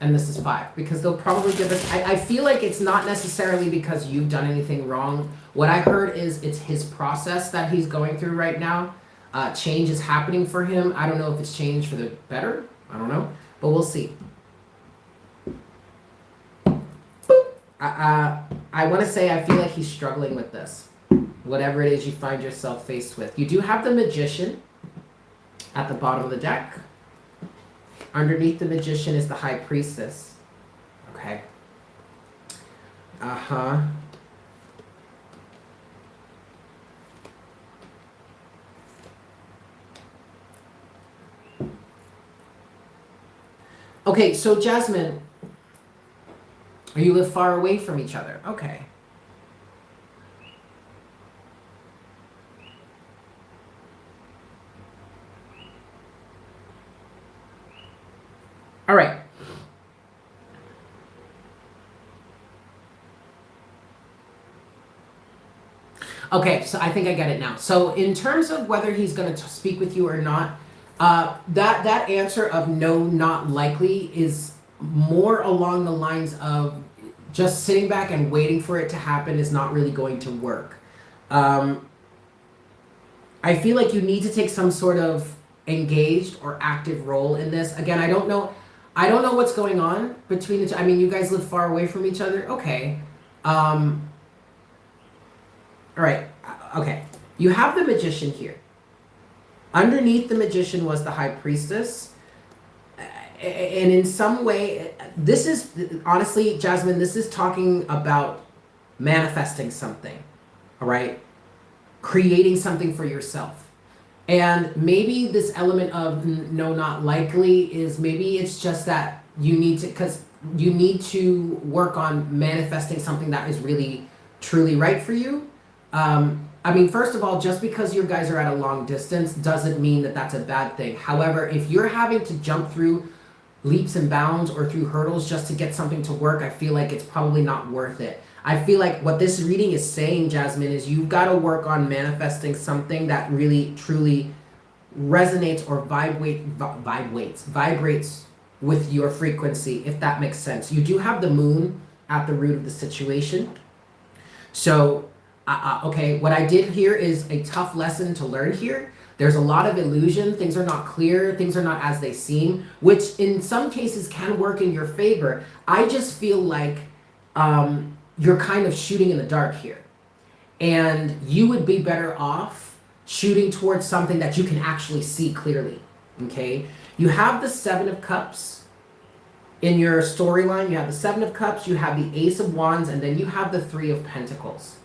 And this is 5. Because they'll probably give us... I feel like it's not necessarily because you've done anything wrong. What I heard is it's his process that he's going through right now. Change is happening for him. I don't know if it's change for the better. I don't know. But we'll see. I want to say I feel like he's struggling with this. Whatever it is you find yourself faced with. You do have the Magician at the bottom of the deck. Underneath the Magician is the High Priestess. Okay. Uh-huh. Okay, so Jasmine, Or you live far away from each other. Okay. All right. Okay, so I think I get it now. So in terms of whether he's going to speak with you or not, that answer of no, not likely is more along the lines of just sitting back and waiting for it to happen is not really going to work. I feel like you need to take some sort of engaged or active role in this. Again, I don't know. I don't know what's going on between the two. I mean, you guys live far away from each other. Okay. All right. Okay. You have the magician here. Underneath the magician was the high priestess. And in some way, this is honestly, Jasmine, this is talking about manifesting something. All right. Creating something for yourself. And maybe this element of no, not likely is maybe it's just that you need to, because you need to work on manifesting something that is really, truly right for you. I mean, first of all, just because you guys are at a long distance doesn't mean that that's a bad thing. However, if you're having to jump through leaps and bounds or through hurdles just to get something to work, I feel like it's probably not worth it. I feel like what this reading is saying, Jasmine, is you've got to work on manifesting something that really, truly resonates or vibrates with your frequency, if that makes sense. You do have the moon at the root of the situation. So, okay, what I did here is a tough lesson to learn here. There's a lot of illusion. Things are not clear. Things are not as they seem, which in some cases can work in your favor. I just feel like you're kind of shooting in the dark here. And you would be better off shooting towards something that you can actually see clearly. Okay? You have the Seven of Cups in your storyline. You have the Seven of Cups, you have the Ace of Wands, and then you have the Three of Pentacles.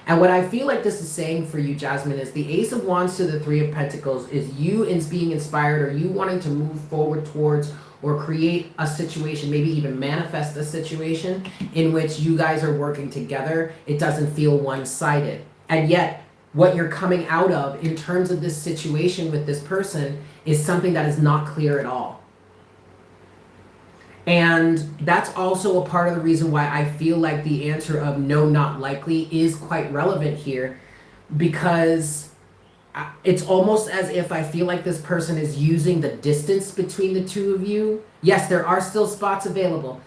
And what I feel like this is saying for you, Jasmine, is the Ace of Wands to the Three of Pentacles is you being inspired or you wanting to move forward towards or create a situation, maybe even manifest a situation in which you guys are working together. It doesn't feel one-sided. And yet, what you're coming out of in terms of this situation with this person is something that is not clear at all. And that's also a part of the reason why I feel like the answer of no, not likely is quite relevant here, because it's almost as if I feel like this person is using the distance between the two of you. Yes, there are still spots available.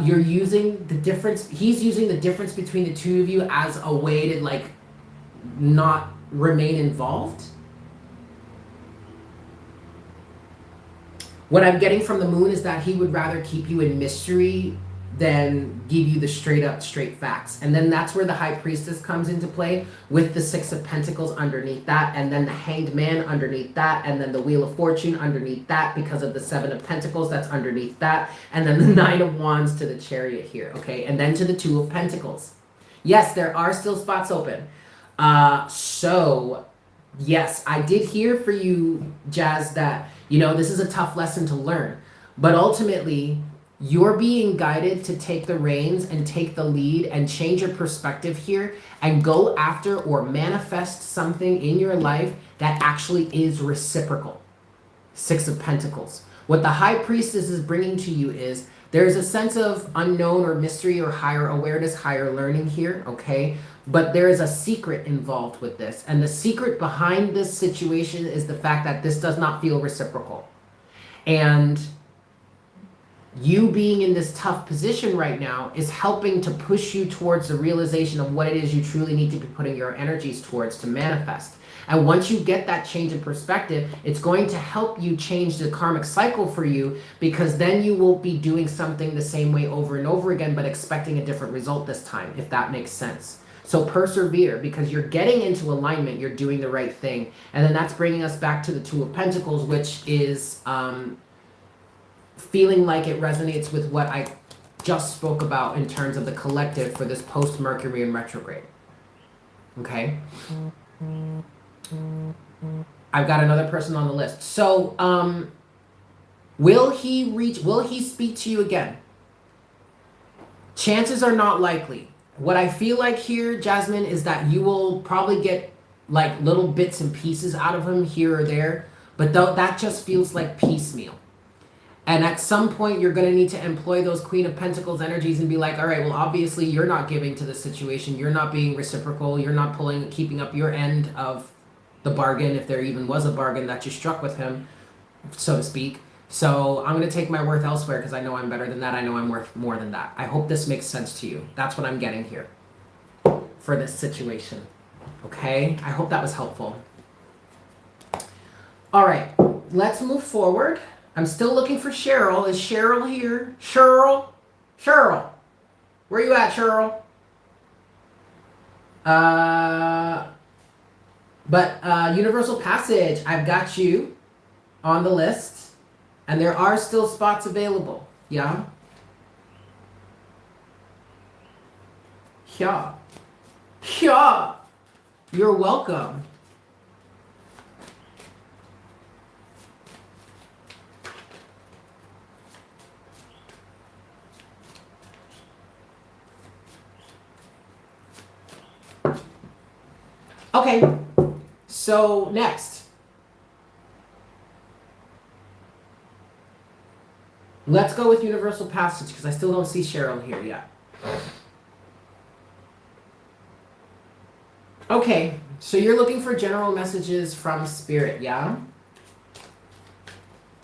You're using the difference. He's using the difference between the two of you as a way to like not remain involved. What I'm getting from the moon is that he would rather keep you in mystery than give you the straight facts. And then that's where the high priestess comes into play with the Six of Pentacles underneath that, and then the Hanged Man underneath that, and then the Wheel of Fortune underneath that because of the Seven of Pentacles that's underneath that, and then the Nine of Wands to the Chariot here, okay? And then to the Two of Pentacles. Yes, there are still spots open. So, yes, I did hear for you, Jazz, that, you know, this is a tough lesson to learn. But ultimately, you're being guided to take the reins and take the lead and change your perspective here and go after or manifest something in your life that actually is reciprocal. Six of Pentacles. What the High Priestess is bringing to you is there's a sense of unknown or mystery or higher awareness, higher learning here, okay? But there is a secret involved with this. And the secret behind this situation is the fact that this does not feel reciprocal. And you being in this tough position right now is helping to push you towards the realization of what it is you truly need to be putting your energies towards to manifest. And once you get that change in perspective, it's going to help you change the karmic cycle for you, because then you won't be doing something the same way over and over again, but expecting a different result this time, if that makes sense. So persevere, because you're getting into alignment, you're doing the right thing. And then that's bringing us back to the Two of Pentacles, which is feeling like it resonates with what I just spoke about in terms of the collective for this post-Mercury in retrograde. Okay? I've got another person on the list. So, will he speak to you again? Chances are not likely. What I feel like here, Jasmine, is that you will probably get like little bits and pieces out of him here or there, but though that just feels like piecemeal. And at some point, you're going to need to employ those Queen of Pentacles energies and be like, all right, well, obviously, you're not giving to the situation. You're not being reciprocal. You're not keeping up your end of the bargain, if there even was a bargain that you struck with him, so to speak. So I'm going to take my worth elsewhere because I know I'm better than that. I know I'm worth more than that. I hope this makes sense to you. That's what I'm getting here for this situation. Okay? I hope that was helpful. All right. Let's move forward. I'm still looking for Cheryl. Is Cheryl here? Cheryl? Cheryl. Where you at, Cheryl? Universal Passage, I've got you on the list. And there are still spots available. Yeah? Yeah. Yeah. You're welcome. Okay, so next. Let's go with Universal Passage because I still don't see Cheryl here yet. Okay, so you're looking for general messages from Spirit, yeah?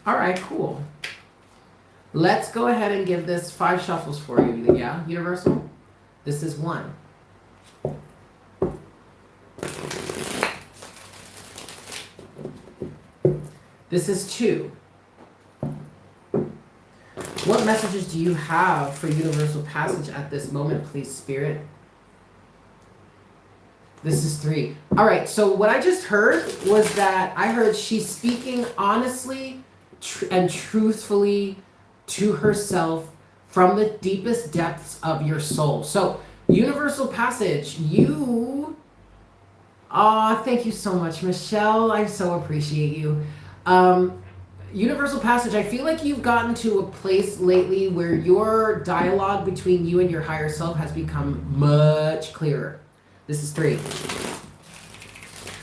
All right, cool. Let's go ahead and give this 5 shuffles for you, yeah? Universal? This is 1. This is 2. What messages do you have for Universal Passage at this moment, please, Spirit? This is 3. All right, so what I just heard was that I heard she's speaking honestly and truthfully to herself from the deepest depths of your soul. So, Universal Passage, you... Aw, thank you so much, Michelle. I so appreciate you. Universal Passage, I feel like you've gotten to a place lately where your dialogue between you and your higher self has become much clearer. This is 3.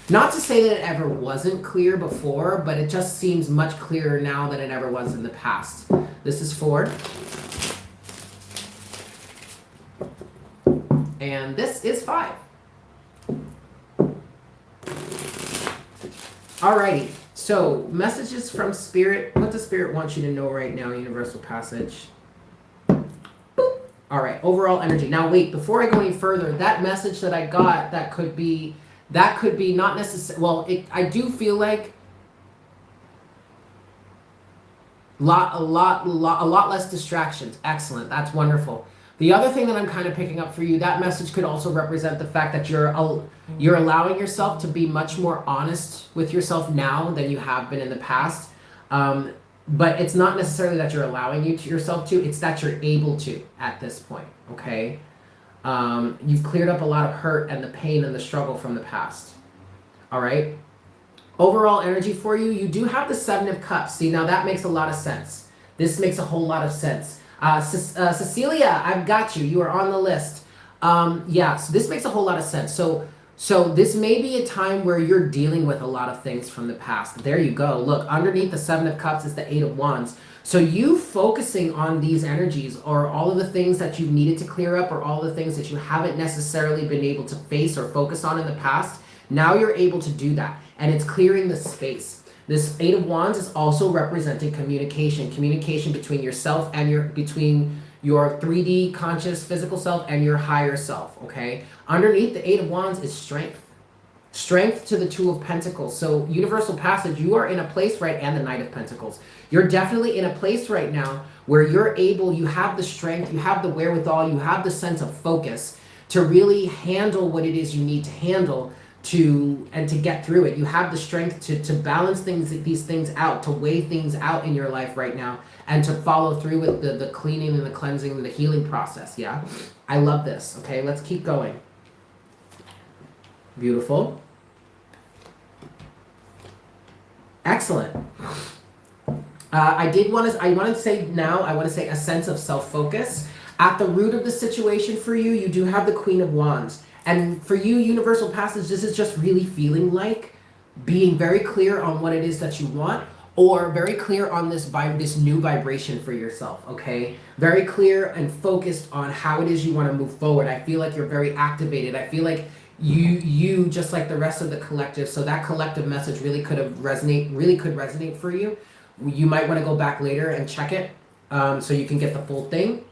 Not to say that it ever wasn't clear before, but it just seems much clearer now than it ever was in the past. This is 4. And this is 5. Alrighty, so messages from Spirit. What does Spirit want you to know right now, Universal Passage? Boop. All right, overall energy. Now wait, before I go any further, that message that I got, that could be not necessarily, well, I do feel like a lot less distractions. Excellent, that's wonderful. The other thing that I'm kind of picking up for you, that message could also represent the fact that you're allowing yourself to be much more honest with yourself now than you have been in the past. But it's not necessarily that you're allowing yourself to, it's that you're able to at this point, okay? You've cleared up a lot of hurt and the pain and the struggle from the past, all right? Overall energy for you, you do have the 7 of Cups. See, now that makes a lot of sense. This makes a whole lot of sense. Cecilia, I've got you. You are on the list. Yeah, so this makes a whole lot of sense. So this may be a time where you're dealing with a lot of things from the past. There you go. Look, underneath the 7 of Cups is the 8 of Wands. So you focusing on these energies or all of the things that you needed to clear up or all the things that you haven't necessarily been able to face or focus on in the past, now you're able to do that. And it's clearing the space. This 8 of Wands is also representing communication between yourself and between your 3D conscious physical self and your higher self, okay? Underneath the 8 of Wands is strength. Strength to the 2 of Pentacles. So Universal Passage, you are in a place, right, and the Knight of Pentacles. You're definitely in a place right now where you have the strength, you have the wherewithal, you have the sense of focus to really handle what it is you need to handle to get through it. You have the strength to balance these things out, to weigh things out in your life right now, and to follow through with the cleaning and the cleansing and the healing process, yeah? I love this, okay? Let's keep going. Beautiful. Excellent. I want to say a sense of self-focus. At the root of the situation for you, you do have the Queen of Wands. And for you, Universal Passage, this is just really feeling like being very clear on what it is that you want, or very clear on this new vibration for yourself, okay? Very clear and focused on how it is you want to move forward. I feel like you're very activated. I feel like you just like the rest of the collective, so that collective message really could resonate for you. You might want to go back later and check it, so you can get the full thing.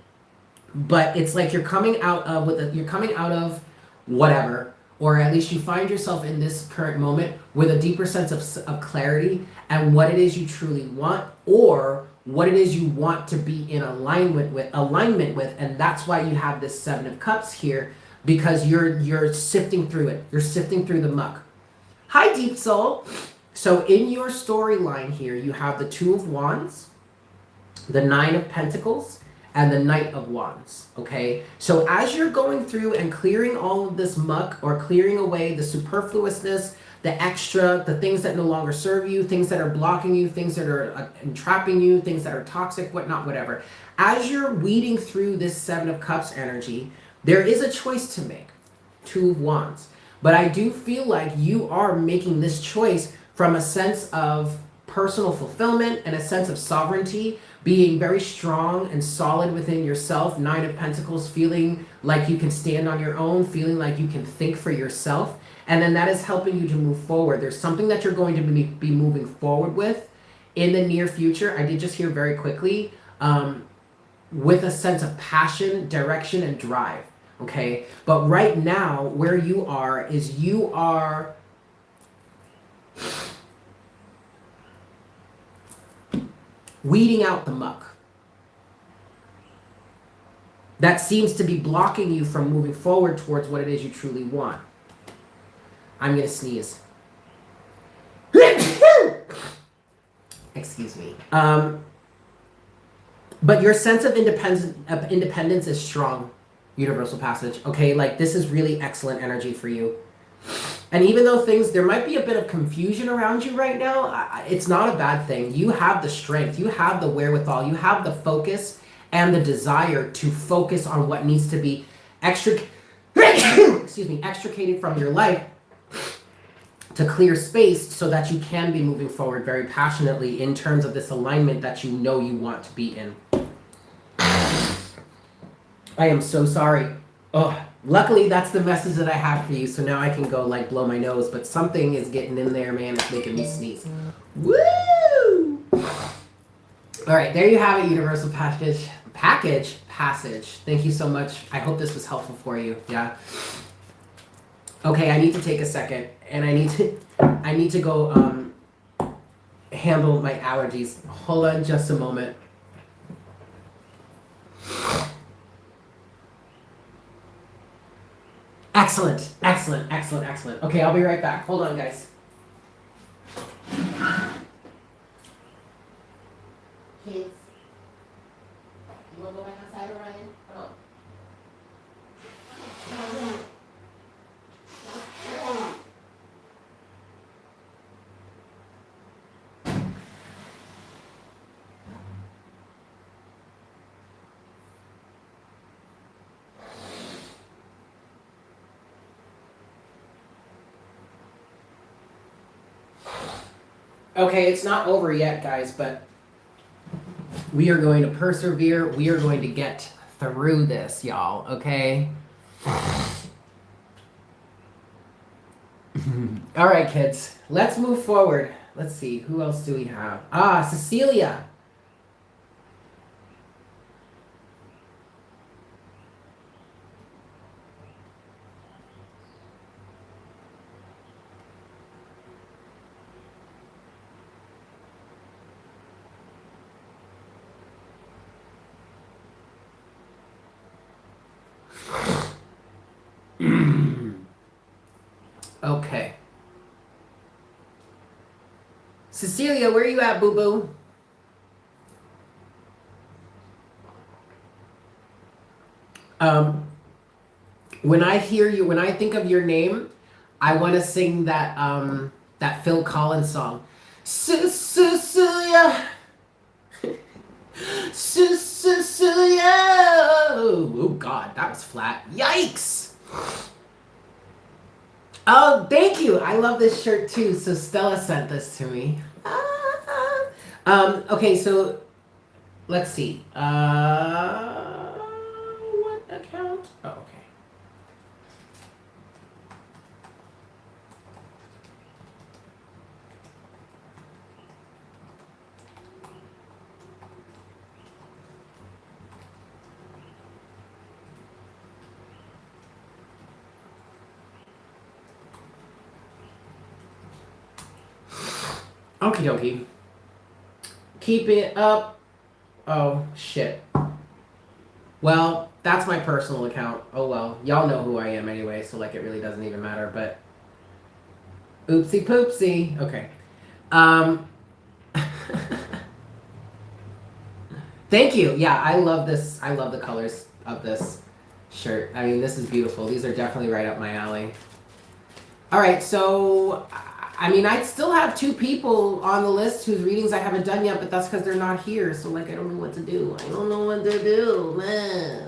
But it's like you're coming out of whatever, or at least you find yourself in this current moment with a deeper sense of clarity and what it is you truly want, or what it is you want to be in alignment with, and that's why you have this Seven of Cups here, because you're sifting through it. You're sifting through the muck. Hi, Deep Soul. So in your storyline here, you have the Two of Wands, the Nine of Pentacles, and the Knight of Wands, okay? So as you're going through and clearing all of this muck, or clearing away the superfluousness, the extra, the things that no longer serve you, things that are blocking you, things that are entrapping you, things that are toxic, whatnot, whatever. As you're weeding through this Seven of Cups energy, there is a choice to make, Two of Wands. But I do feel like you are making this choice from a sense of personal fulfillment and a sense of sovereignty, being very strong and solid within yourself. Nine of Pentacles, feeling like you can stand on your own, feeling like you can think for yourself. And then that is helping you to move forward. There's something that you're going to be moving forward with in the near future. I did just hear very quickly, with a sense of passion, direction, and drive. Okay? But right now, where you are is you are weeding out the muck that seems to be blocking you from moving forward towards what it is you truly want. I'm gonna sneeze. Excuse me. But your sense of independence is strong, Universal Passage. Okay, like this is really excellent energy for you. And even though there might be a bit of confusion around you right now, it's not a bad thing. You have the strength, you have the wherewithal, you have the focus and the desire to focus on what needs to be extricated from your life, to clear space so that you can be moving forward very passionately in terms of this alignment that you know you want to be in. I am so sorry. Oh, luckily that's the message that I have for you, so now I can go like blow my nose, but something is getting in there, man. It's making me sneeze. Woo! All right, there you have it, Universal Passage. Thank you so much. I hope this was helpful for you. Yeah. Okay, I need to take a second, and I need to go handle my allergies. Hold on just a moment. Excellent. Okay, I'll be right back. Hold on, guys. Kids, you want to go back outside, Orion? Come on. Okay, it's not over yet, guys, but we are going to persevere. We are going to get through this, y'all, okay? All right, kids, let's move forward. Let's see, who else do we have? Ah, Cecilia. Okay. Cecilia, where are you at, boo-boo? When I hear you, when I think of your name, I want to sing that that Phil Collins song. Cecilia. Cecilia. flat. Yikes! Oh, thank you. I love this shirt too. So Stella sent this to me. Okay, so let's see. What account? Oh, okay. Okie dokie. Keep it up. Oh, shit. Well, that's my personal account. Oh well. Y'all know who I am anyway, so like it really doesn't even matter, but oopsie poopsie. Okay. Um Thank you. Yeah, I love this. I love the colors of this shirt. I mean, this is beautiful. These are definitely right up my alley. All right, so I mean, I still have 2 people on the list whose readings I haven't done yet, but that's because they're not here. So like, I don't know what to do. I don't know what to do, man.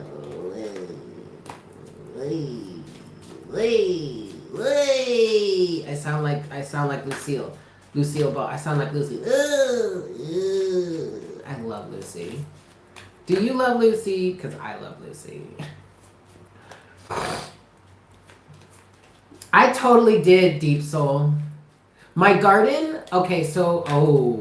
I sound like Lucille. Lucille Ball. I sound like Lucy. I love Lucy. Do you love Lucy? Because I love Lucy. I totally did, Deep Soul. My garden? Okay, so, oh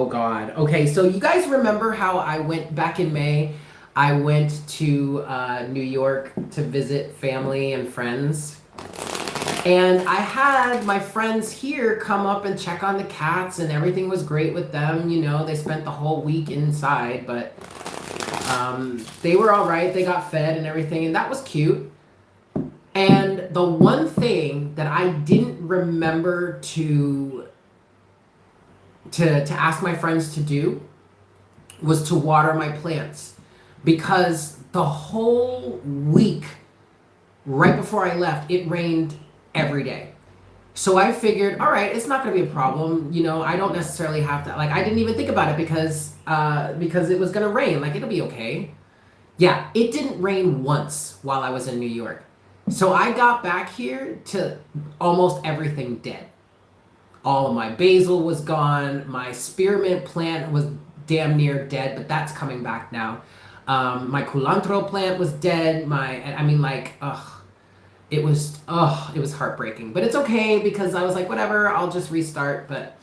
God. Okay, so you guys remember how I went back in May? I went to New York to visit family and friends. And I had my friends here come up and check on the cats, and everything was great with them. You know, they spent the whole week inside, but they were all right. They got fed and everything, and that was cute. And the one thing that I didn't remember to ask my friends to do was to water my plants, because the whole week right before I left, it rained every day. So I figured, all right, it's not going to be a problem. You know, I don't necessarily have to, like, I didn't even think about it because it was going to rain. Like, it'll be okay. Yeah, it didn't rain once while I was in New York. So I got back here to almost everything dead. All of my basil was gone. My spearmint plant was damn near dead, but that's coming back now. My culantro plant was dead. It was heartbreaking, but it's okay because I was like, whatever, I'll just restart. But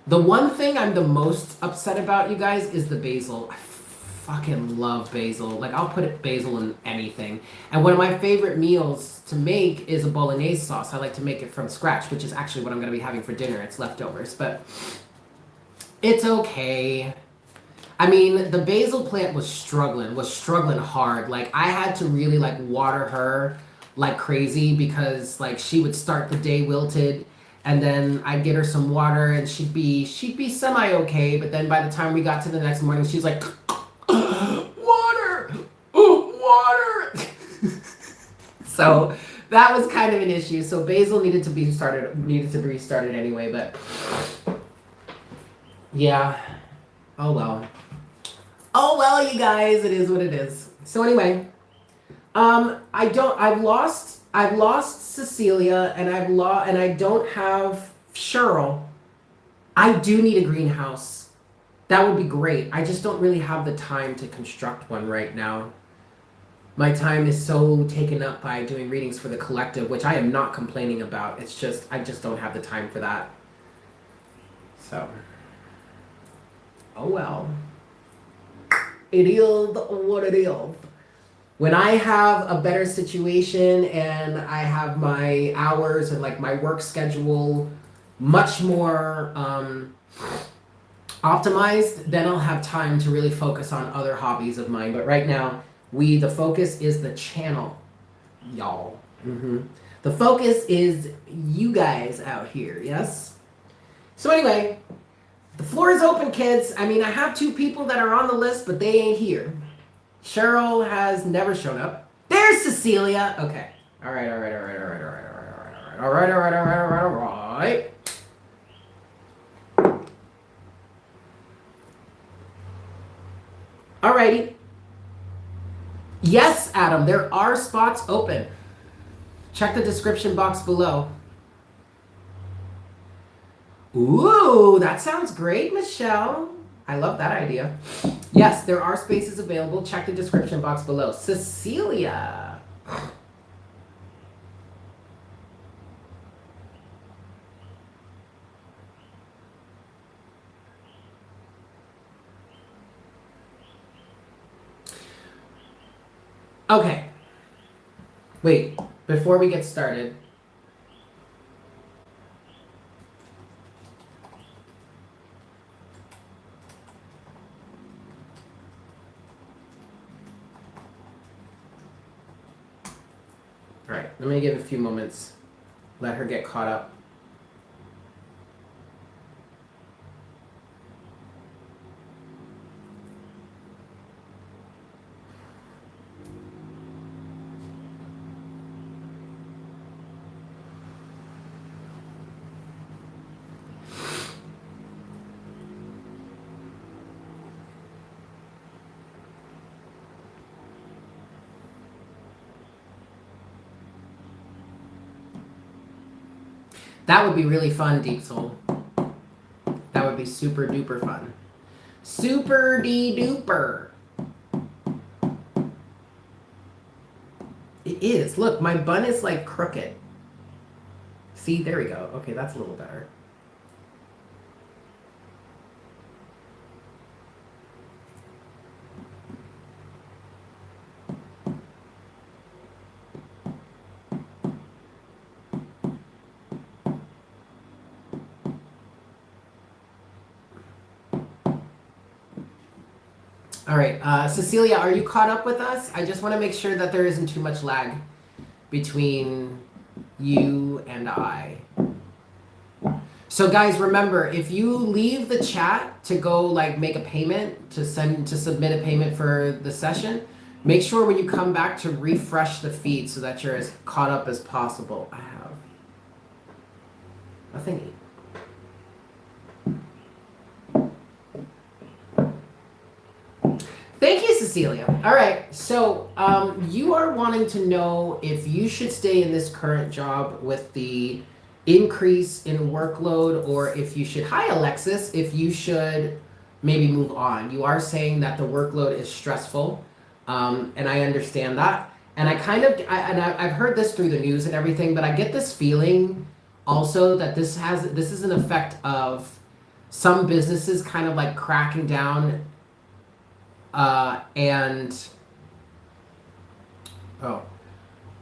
the one thing I'm the most upset about, you guys, is the basil. I fucking love basil. Like, I'll put basil in anything. And one of my favorite meals to make is a bolognese sauce. I like to make it from scratch, which is actually what I'm going to be having for dinner. It's leftovers, but it's okay. I mean, the basil plant was struggling hard. Like, I had to really like water her like crazy because like she would start the day wilted, and then I'd get her some water and she'd be semi okay, but then by the time we got to the next morning, she's like, water, water. So that was kind of an issue. So basil needed to be restarted anyway, but yeah. Oh well. Oh well, you guys, it is what it is. So anyway, I've lost Cecilia, and I don't have Cheryl. I do need a greenhouse. That would be great. I just don't really have the time to construct one right now. My time is so taken up by doing readings for the collective, which I am not complaining about. It's just, I just don't have the time for that. So, oh well. It is what it is. When I have a better situation and I have my hours and like my work schedule much more optimized, then I'll have time to really focus on other hobbies of mine. But right now, the focus is the channel, y'all. The focus is you guys out here, yes? So anyway, the floor is open, kids. I mean, I have 2 people that are on the list, but they ain't here. Cheryl has never shown up. There's Cecilia. Okay. All right. Alrighty. Yes, Adam, there are spots open. Check the description box below. Ooh, that sounds great, Michelle. I love that idea. Yes, there are spaces available. Check the description box below. Cecilia. Okay. Wait, before we get started. All right, let me give a few moments. Let her get caught up. That would be really fun, Deep Soul. That would be super duper fun. Super de duper. It is. Look, my bun is like crooked. See, there we go. Okay, that's a little better. All right, Cecilia, are you caught up with us? I just want to make sure that there isn't too much lag between you and I. So guys, remember, if you leave the chat to go like make a payment, to submit a payment for the session, make sure when you come back to refresh the feed so that you're as caught up as possible. I have a thingy. Thank you, Cecilia. All right, so you are wanting to know if you should stay in this current job with the increase in workload, or if you should, hi Alexis, if you should maybe move on. You are saying that the workload is stressful, and I understand that. And I've heard this through the news and everything, but I get this feeling also that this is an effect of some businesses kind of like cracking down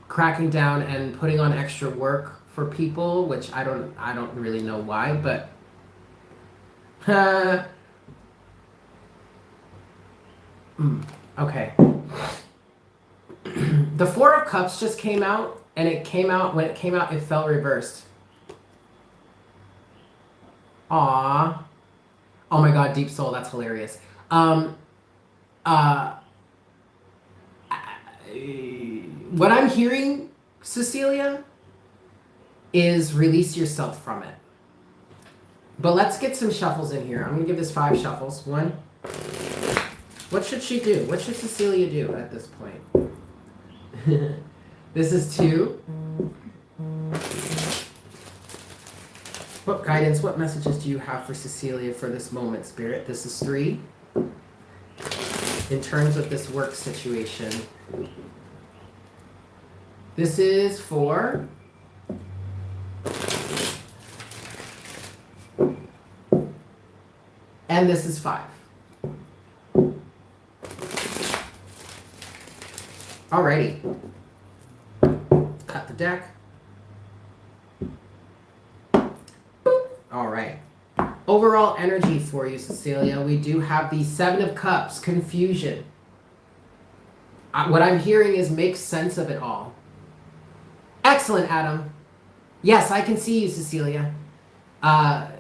cracking down and putting on extra work for people, which I don't really know why, but okay. The Four of Cups just came out, and when it came out, it felt reversed. Aww. Oh my god, Deep Soul, that's hilarious. What I'm hearing, Cecilia, is release yourself from it. But let's get some shuffles in here. I'm going to give this 5 shuffles. 1. What should she do? What should Cecilia do at this point? This is 2. What guidance, what messages do you have for Cecilia for this moment, Spirit? This is 3. In terms of this work situation. This is 4. And this is 5. Alrighty. Cut the deck. All right. Overall energy for you, Cecilia. We do have the 7 of Cups, confusion. What I'm hearing is make sense of it all. Excellent, Adam. Yes, I can see you, Cecilia. All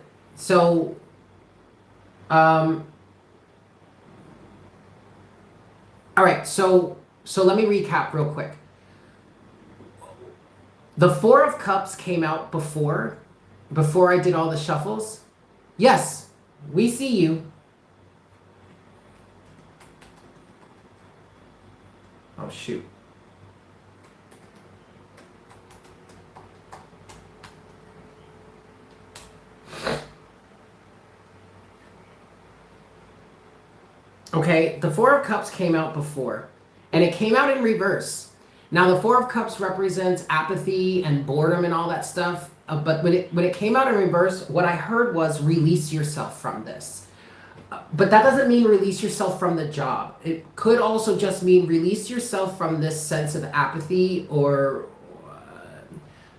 right, so let me recap real quick. The 4 of Cups came out before I did all the shuffles. Yes, we see you. Oh, shoot. Okay, the Four of Cups came out before, and it came out in reverse. Now, the Four of Cups represents apathy and boredom and all that stuff. But when it came out in reverse, what I heard was release yourself from this. But that doesn't mean release yourself from the job. It could also just mean release yourself from this sense of apathy or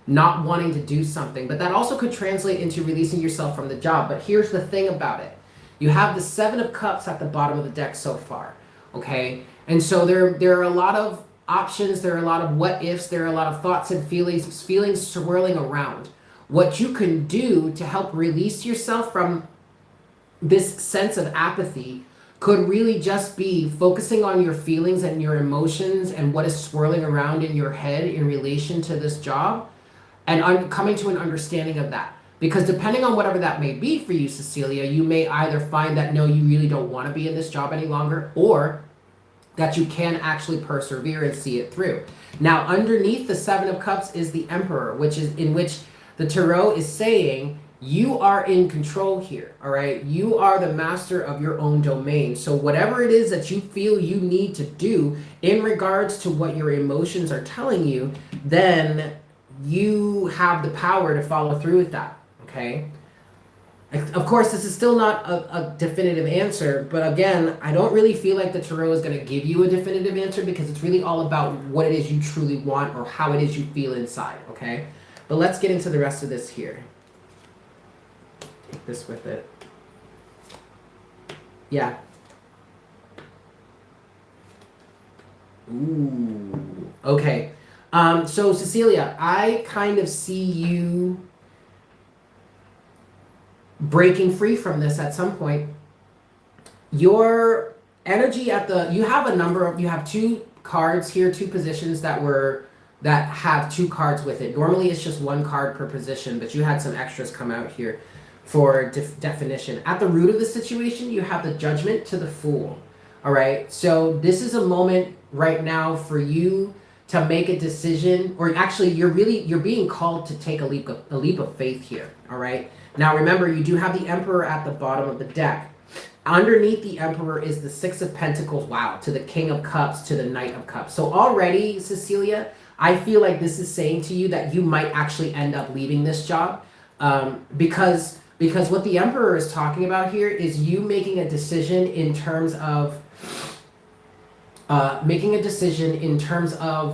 not wanting to do something. But that also could translate into releasing yourself from the job. But here's the thing about it. You have the Seven of Cups at the bottom of the deck so far, okay? And so there are a lot of options, there are a lot of what ifs, there are a lot of thoughts and feelings swirling around. What you can do to help release yourself from this sense of apathy could really just be focusing on your feelings and your emotions and what is swirling around in your head in relation to this job, and coming to an understanding of that. Because depending on whatever that may be for you, Cecilia, you may either find that no, you really don't want to be in this job any longer, or that you can actually persevere and see it through. Now, underneath the Seven of Cups is the Emperor, which is in which the Tarot is saying you are in control here, all right? You are the master of your own domain. So whatever it is that you feel you need to do in regards to what your emotions are telling you, then you have the power to follow through with that. Okay. Of course, this is still not a definitive answer, but again, I don't really feel like the Tarot is going to give you a definitive answer because it's really all about what it is you truly want or how it is you feel inside, okay? But let's get into the rest of this here. Take this with it. Yeah. Ooh. Okay. So Cecilia, I kind of see you breaking free from this at some point. Your energy you have two cards here, two positions that have two cards with it. Normally it's just one card per position, but you had some extras come out here for definition. At the root of the situation, you have the Judgment to the Fool. All right. So this is a moment right now for you to make a decision, or actually you're being called to take a leap of faith here. All right. Now remember, you do have the Emperor at the bottom of the deck. Underneath the Emperor is the Six of Pentacles, wow, to the King of Cups, to the Knight of Cups. So already, Cecilia, I feel like this is saying to you that you might actually end up leaving this job, because what the Emperor is talking about here is you making a decision in terms of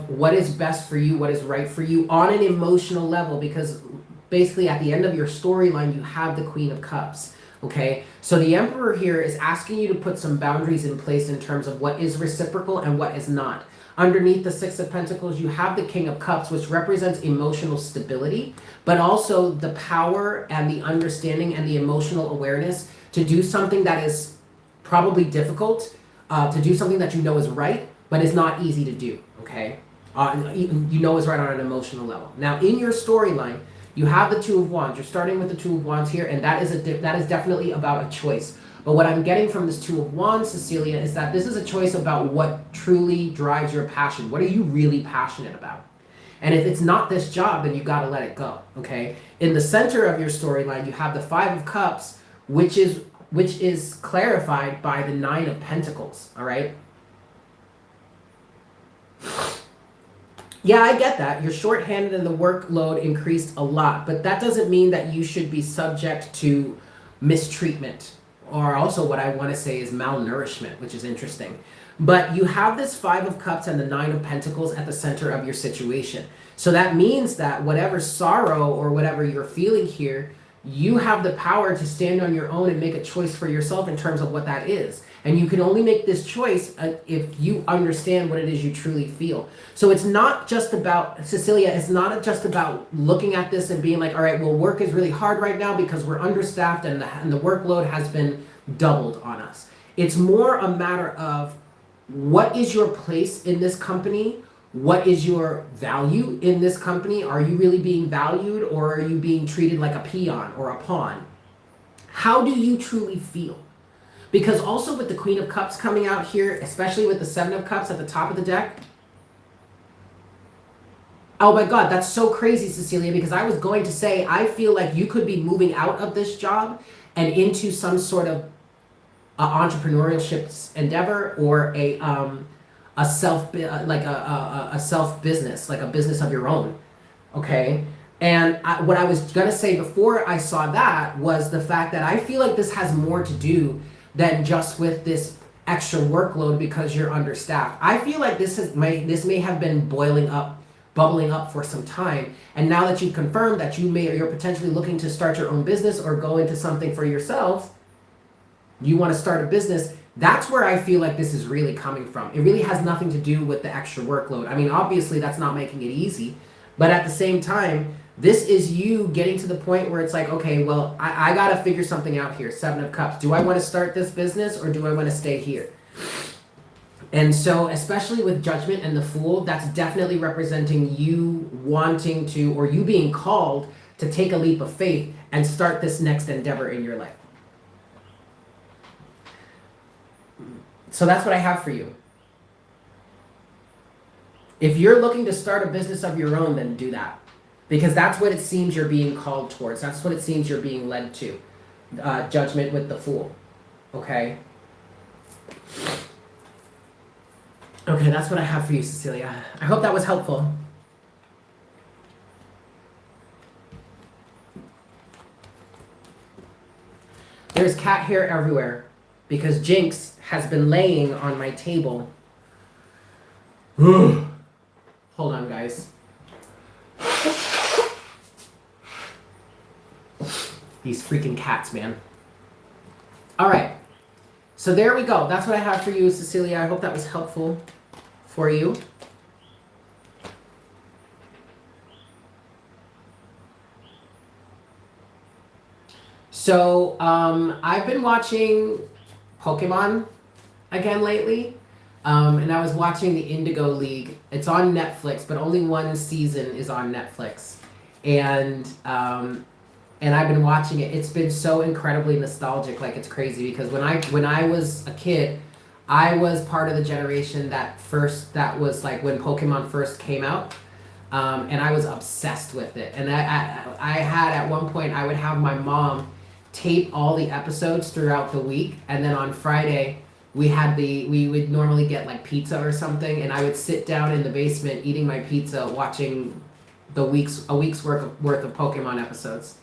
what is best for you, what is right for you on an emotional level, because basically at the end of your storyline, you have the Queen of Cups, okay? So the Emperor here is asking you to put some boundaries in place in terms of what is reciprocal and what is not. Underneath the Six of Pentacles, you have the King of Cups, which represents emotional stability, but also the power and the understanding and the emotional awareness to do something that is probably difficult, to do something that you know is right, but is not easy to do, okay? You know is right on an emotional level. Now, in your storyline, you have the Two of Wands. You're starting with the Two of Wands here, and that is definitely about a choice. But what I'm getting from this Two of Wands, Cecilia, is that this is a choice about what truly drives your passion. What are you really passionate about? And if it's not this job, then you got to let it go, okay? In the center of your storyline, you have the Five of Cups, which is clarified by the Nine of Pentacles, all right? Yeah, I get that. You're shorthanded and the workload increased a lot, but that doesn't mean that you should be subject to mistreatment, or also what I want to say is malnourishment, which is interesting. But you have this Five of Cups and the Nine of Pentacles at the center of your situation. So that means that whatever sorrow or whatever you're feeling here, you have the power to stand on your own and make a choice for yourself in terms of what that is. And you can only make this choice if you understand what it is you truly feel. So it's not just about, Cecilia, it's not just about looking at this and being like, all right, well, work is really hard right now because we're understaffed and the workload has been doubled on us. It's more a matter of what is your place in this company? What is your value in this company? Are you really being valued, or are you being treated like a peon or a pawn? How do you truly feel? Because also with the Queen of Cups coming out here, especially with the Seven of Cups at the top of the deck, Oh my God, that's so crazy, Cecilia, because I was going to say, I feel like you could be moving out of this job and into some sort of entrepreneurship endeavor, or a self like a self business, like a business of your own. Okay. And what I was gonna say before I saw that was the fact that I feel like this has more to do than just with this extra workload because you're understaffed. I feel like this may have been bubbling up for some time, and now that you've confirmed that you're potentially looking to start your own business or go into something for yourself, you want to start a business. That's where I feel like this is really coming from. It really has nothing to do with the extra workload. I mean, obviously that's not making it easy, but at the same time, this is you getting to the point where it's like, okay, well, I got to figure something out here. Seven of Cups. Do I want to start this business or do I want to stay here? And so, especially with Judgment and the Fool, that's definitely representing you wanting to, or you being called to take a leap of faith and start this next endeavor in your life. So that's what I have for you. If you're looking to start a business of your own, then do that. Because that's what it seems you're being called towards. That's what it seems you're being led to. Judgment with the Fool. Okay? Okay, that's what I have for you, Cecilia. I hope that was helpful. There's cat hair everywhere because Jinx has been laying on my table. Hold on, guys. These freaking cats, man. All right. So there we go. That's what I have for you, Cecilia. I hope that was helpful for you. So I've been watching Pokemon again lately. And I was watching the Indigo League. It's on Netflix, but only one season is on Netflix. And I've been watching it. It's been so incredibly nostalgic, like it's crazy. Because when I was a kid, I was part of the generation that was like when Pokemon first came out, and I was obsessed with it. And I had at one point I would have my mom tape all the episodes throughout the week, and then on Friday we would normally get like pizza or something, and I would sit down in the basement eating my pizza, watching a week's worth of Pokemon episodes.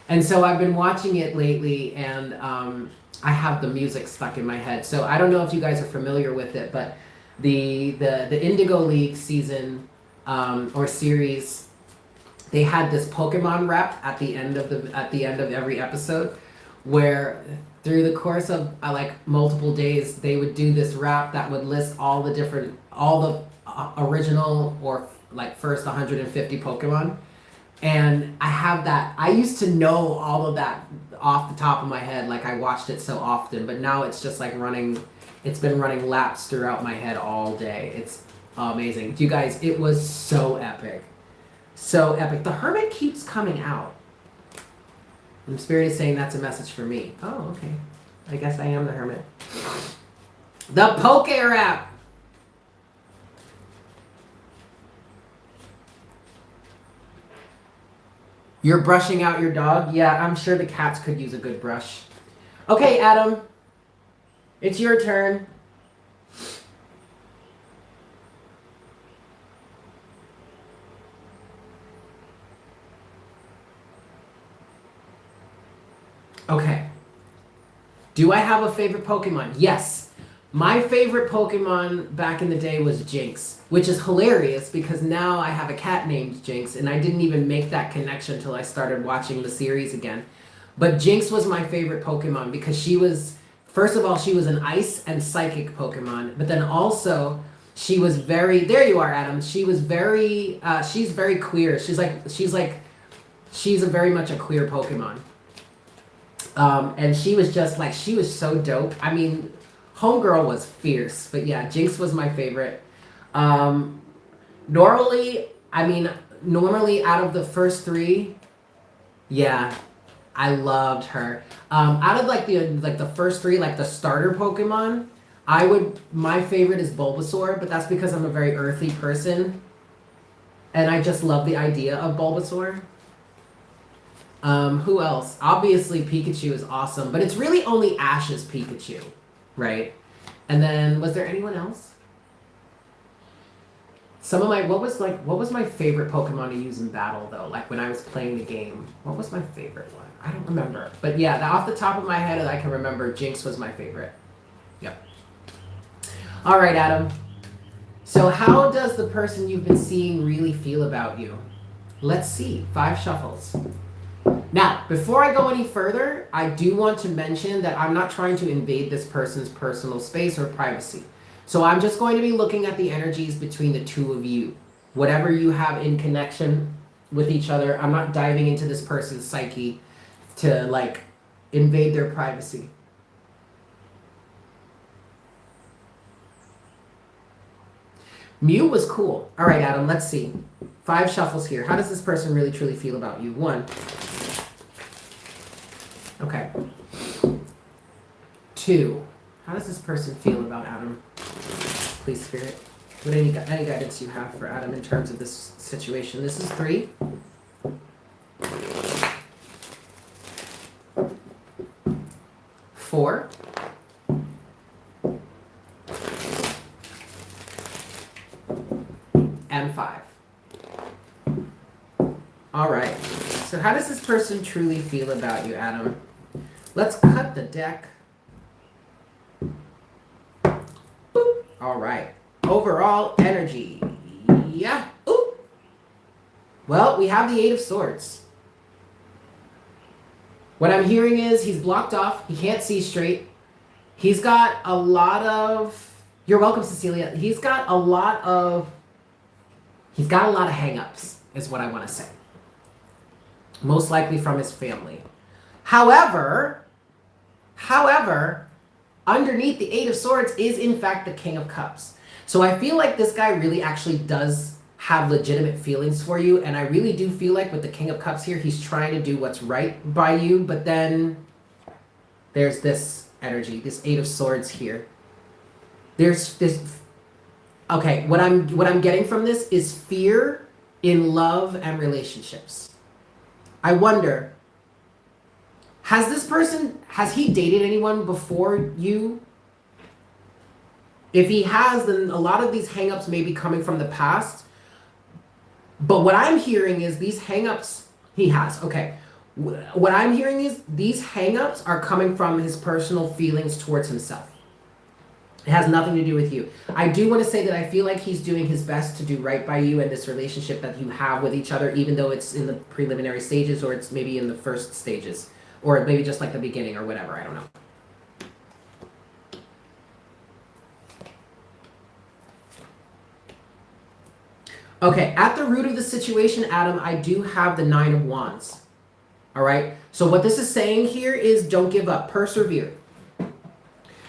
And so I've been watching it lately, and I have the music stuck in my head. So I don't know if you guys are familiar with it, but the Indigo League season or series, they had this Pokemon rap at the end of every episode, where through the course of like multiple days, they would do this rap that would list all the original or like first 150 Pokemon. And I have that. I used to know all of that off the top of my head, like I watched it so often, but now it's just like it's been running laps throughout my head all day. It's amazing. You guys, it was so epic. So epic. The Hermit keeps coming out. And Spirit is saying that's a message for me. Oh, okay. I guess I am the Hermit. The Poke Rap! You're brushing out your dog? Yeah, I'm sure the cats could use a good brush. Okay, Adam. It's your turn. Okay. Do I have a favorite Pokemon? Yes. My favorite Pokemon back in the day was Jinx, which is hilarious because now I have a cat named Jinx, and I didn't even make that connection until I started watching the series again. But Jinx was my favorite Pokemon because first of all, she was an ice and psychic Pokemon, but then also she was there you are, Adam. She was she's very queer. She's a very much a queer Pokemon. And she was she was so dope. I mean, Homegirl was fierce, but yeah, Jinx was my favorite. Normally out of the first three, yeah, I loved her. Out of the first three, like the starter Pokemon, my favorite is Bulbasaur, but that's because I'm a very earthy person. And I just love the idea of Bulbasaur. Who else? Obviously, Pikachu is awesome, but it's really only Ash's Pikachu, right? And then, was there anyone else? Some of my, what was my favorite Pokemon to use in battle, though? Like, when I was playing the game, what was my favorite one? I don't remember. But yeah, off the top of my head, I can remember Jinx was my favorite. Yep. All right, Adam. So how does the person you've been seeing really feel about you? Let's see. 5 shuffles. Now, before I go any further, I do want to mention that I'm not trying to invade this person's personal space or privacy. So I'm just going to be looking at the energies between the two of you. Whatever you have in connection with each other, I'm not diving into this person's psyche to like invade their privacy. Mew was cool. All right, Adam, let's see. 5 shuffles here. How does this person really truly feel about you? 1. Okay. 2. How does this person feel about Adam? Please, Spirit. What any guidance you have for Adam in terms of this situation? This is 3. 4. And 5. All right. So how does this person truly feel about you, Adam? Let's cut the deck. Boop. All right. Overall energy. Yeah. Ooh. Well, we have the 8 of Swords. What I'm hearing is he's blocked off. He can't see straight. He's got a lot of... You're welcome, Cecilia. He's got a lot of hang-ups, is what I want to say. Most likely from his family. However, underneath the 8 of Swords is in fact the King of Cups. So I feel like this guy really actually does have legitimate feelings for you, and I really do feel like with the King of Cups here, he's trying to do what's right by you, but then there's this energy, this 8 of Swords here. There's this... Okay, what I'm getting from this is fear in love and relationships. I wonder, has he dated anyone before you? If he has, then a lot of these hangups may be coming from the past. But what I'm hearing is these hangups, he has, okay. What I'm hearing is these hangups are coming from his personal feelings towards himself. It has nothing to do with you. I do want to say that I feel like he's doing his best to do right by you and this relationship that you have with each other, even though it's in the preliminary stages or it's maybe in the first stages. Or maybe just like the beginning or whatever, I don't know. Okay, at the root of the situation, Adam, I do have the 9 of Wands. All right? So what this is saying here is don't give up. Persevere.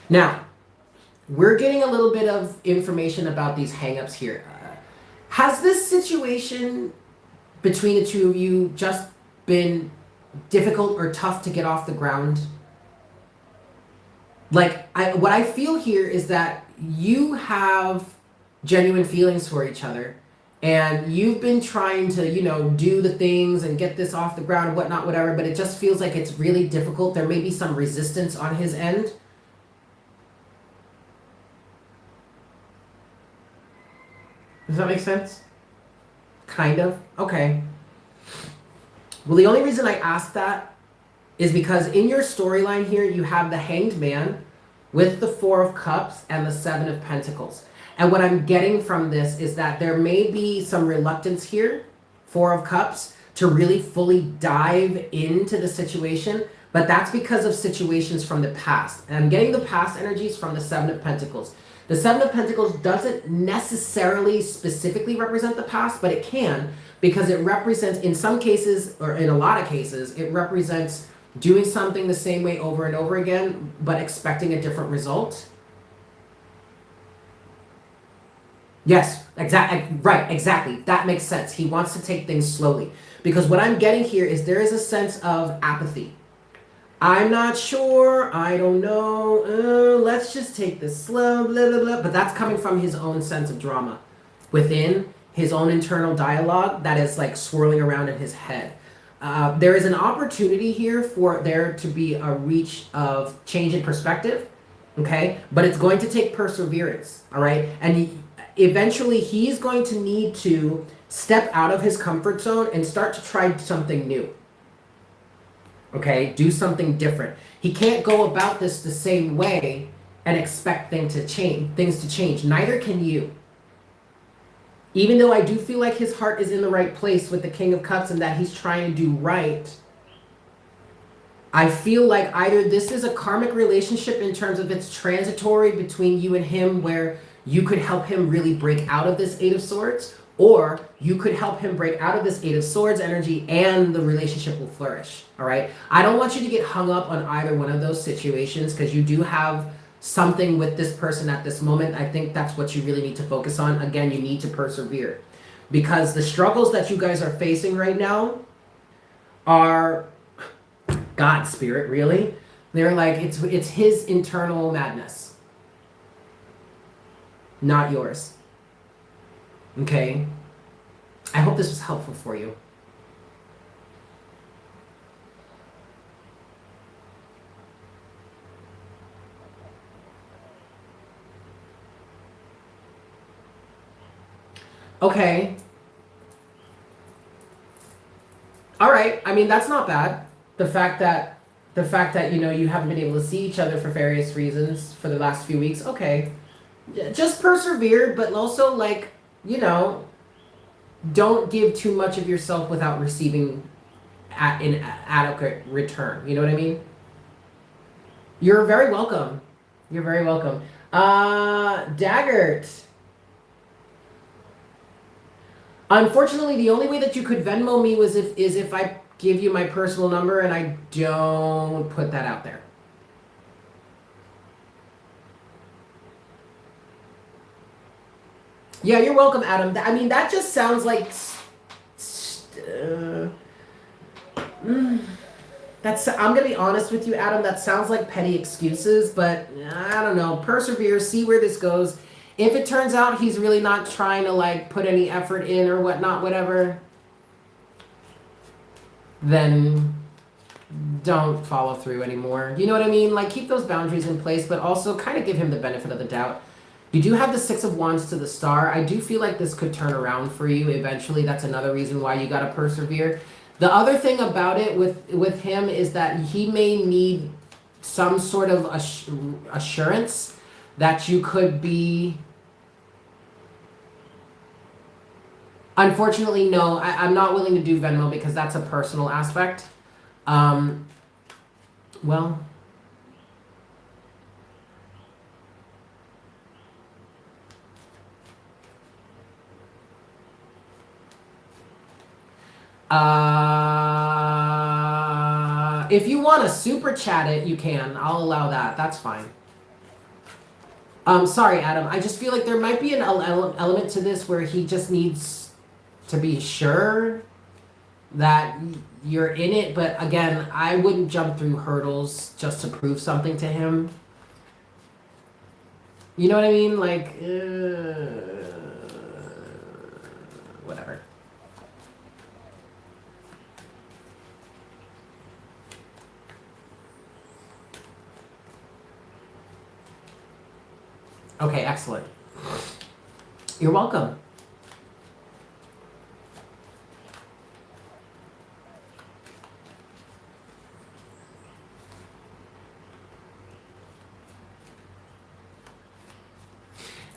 Now, we're getting a little bit of information about these hangups here. Has this situation between the two of you just been difficult or tough to get off the ground? Like, what I feel here is that you have genuine feelings for each other, and you've been trying to, do the things and get this off the ground and whatnot, whatever, but it just feels like it's really difficult. There may be some resistance on his end. Does that make sense? Kind of? Okay. Well, the only reason I asked that is because in your storyline here, you have the Hanged Man with the 4 of Cups and the 7 of Pentacles. And what I'm getting from this is that there may be some reluctance here, 4 of Cups, to really fully dive into the situation, but that's because of situations from the past. And I'm getting the past energies from the 7 of Pentacles. The 7 of Pentacles doesn't necessarily specifically represent the past, but it can, because it represents, in some cases, or in a lot of cases, it represents doing something the same way over and over again, but expecting a different result. Yes, exactly. Right, exactly. That makes sense. He wants to take things slowly. Because what I'm getting here is there is a sense of apathy. I'm not sure, I don't know, let's just take this slow, blah, blah, blah. But that's coming from his own sense of drama within his own internal dialogue that is like swirling around in his head. There is an opportunity here for there to be a reach of change in perspective, okay? But it's going to take perseverance, all right? And eventually he's going to need to step out of his comfort zone and start to try something new, okay? Do something different. He can't go about this the same way and expect things to change. Neither can you. Even though I do feel like his heart is in the right place with the King of Cups and that he's trying to do right, I feel like either this is a karmic relationship in terms of it's transitory between you and him where you could help him really break out of this Eight of Swords, or you could help him break out of this Eight of Swords energy and the relationship will flourish, all right? I don't want you to get hung up on either one of those situations because you do have something with this person at this moment. I think that's what you really need to focus on. Again, you need to persevere because the struggles that you guys are facing right now are God, spirit, really? They're like, it's his internal madness, not yours. Okay? I hope this was helpful for you. Okay. All right. I mean, that's not bad. The fact that you know you haven't been able to see each other for various reasons for the last few weeks. Okay. Just persevere, but also like, you know, don't give too much of yourself without receiving an adequate return. You know what I mean? You're very welcome. You're very welcome. Daggert. Unfortunately, the only way that you could Venmo me is if I give you my personal number, and I don't put that out there. Yeah, you're welcome, Adam. I mean, that just sounds like that's. I'm gonna be honest with you, Adam. That sounds like petty excuses, but I don't know. Persevere. See where this goes. If it turns out he's really not trying to like put any effort in or whatnot, whatever, then don't follow through anymore. You know what I mean? Like keep those boundaries in place, but also kind of give him the benefit of the doubt. You do have the Six of Wands to the Star. I do feel like this could turn around for you eventually. That's another reason why you got to persevere. The other thing about it with him is that he may need some sort of assurance that you could be... Unfortunately, no. I'm not willing to do Venmo because that's a personal aspect. Well... if you want to super chat it, you can. I'll allow that. That's fine. Sorry, Adam. I just feel like there might be an element to this where he just needs to be sure that you're in it. But again, I wouldn't jump through hurdles just to prove something to him. You know what I mean? Like, whatever. Okay, excellent. You're welcome.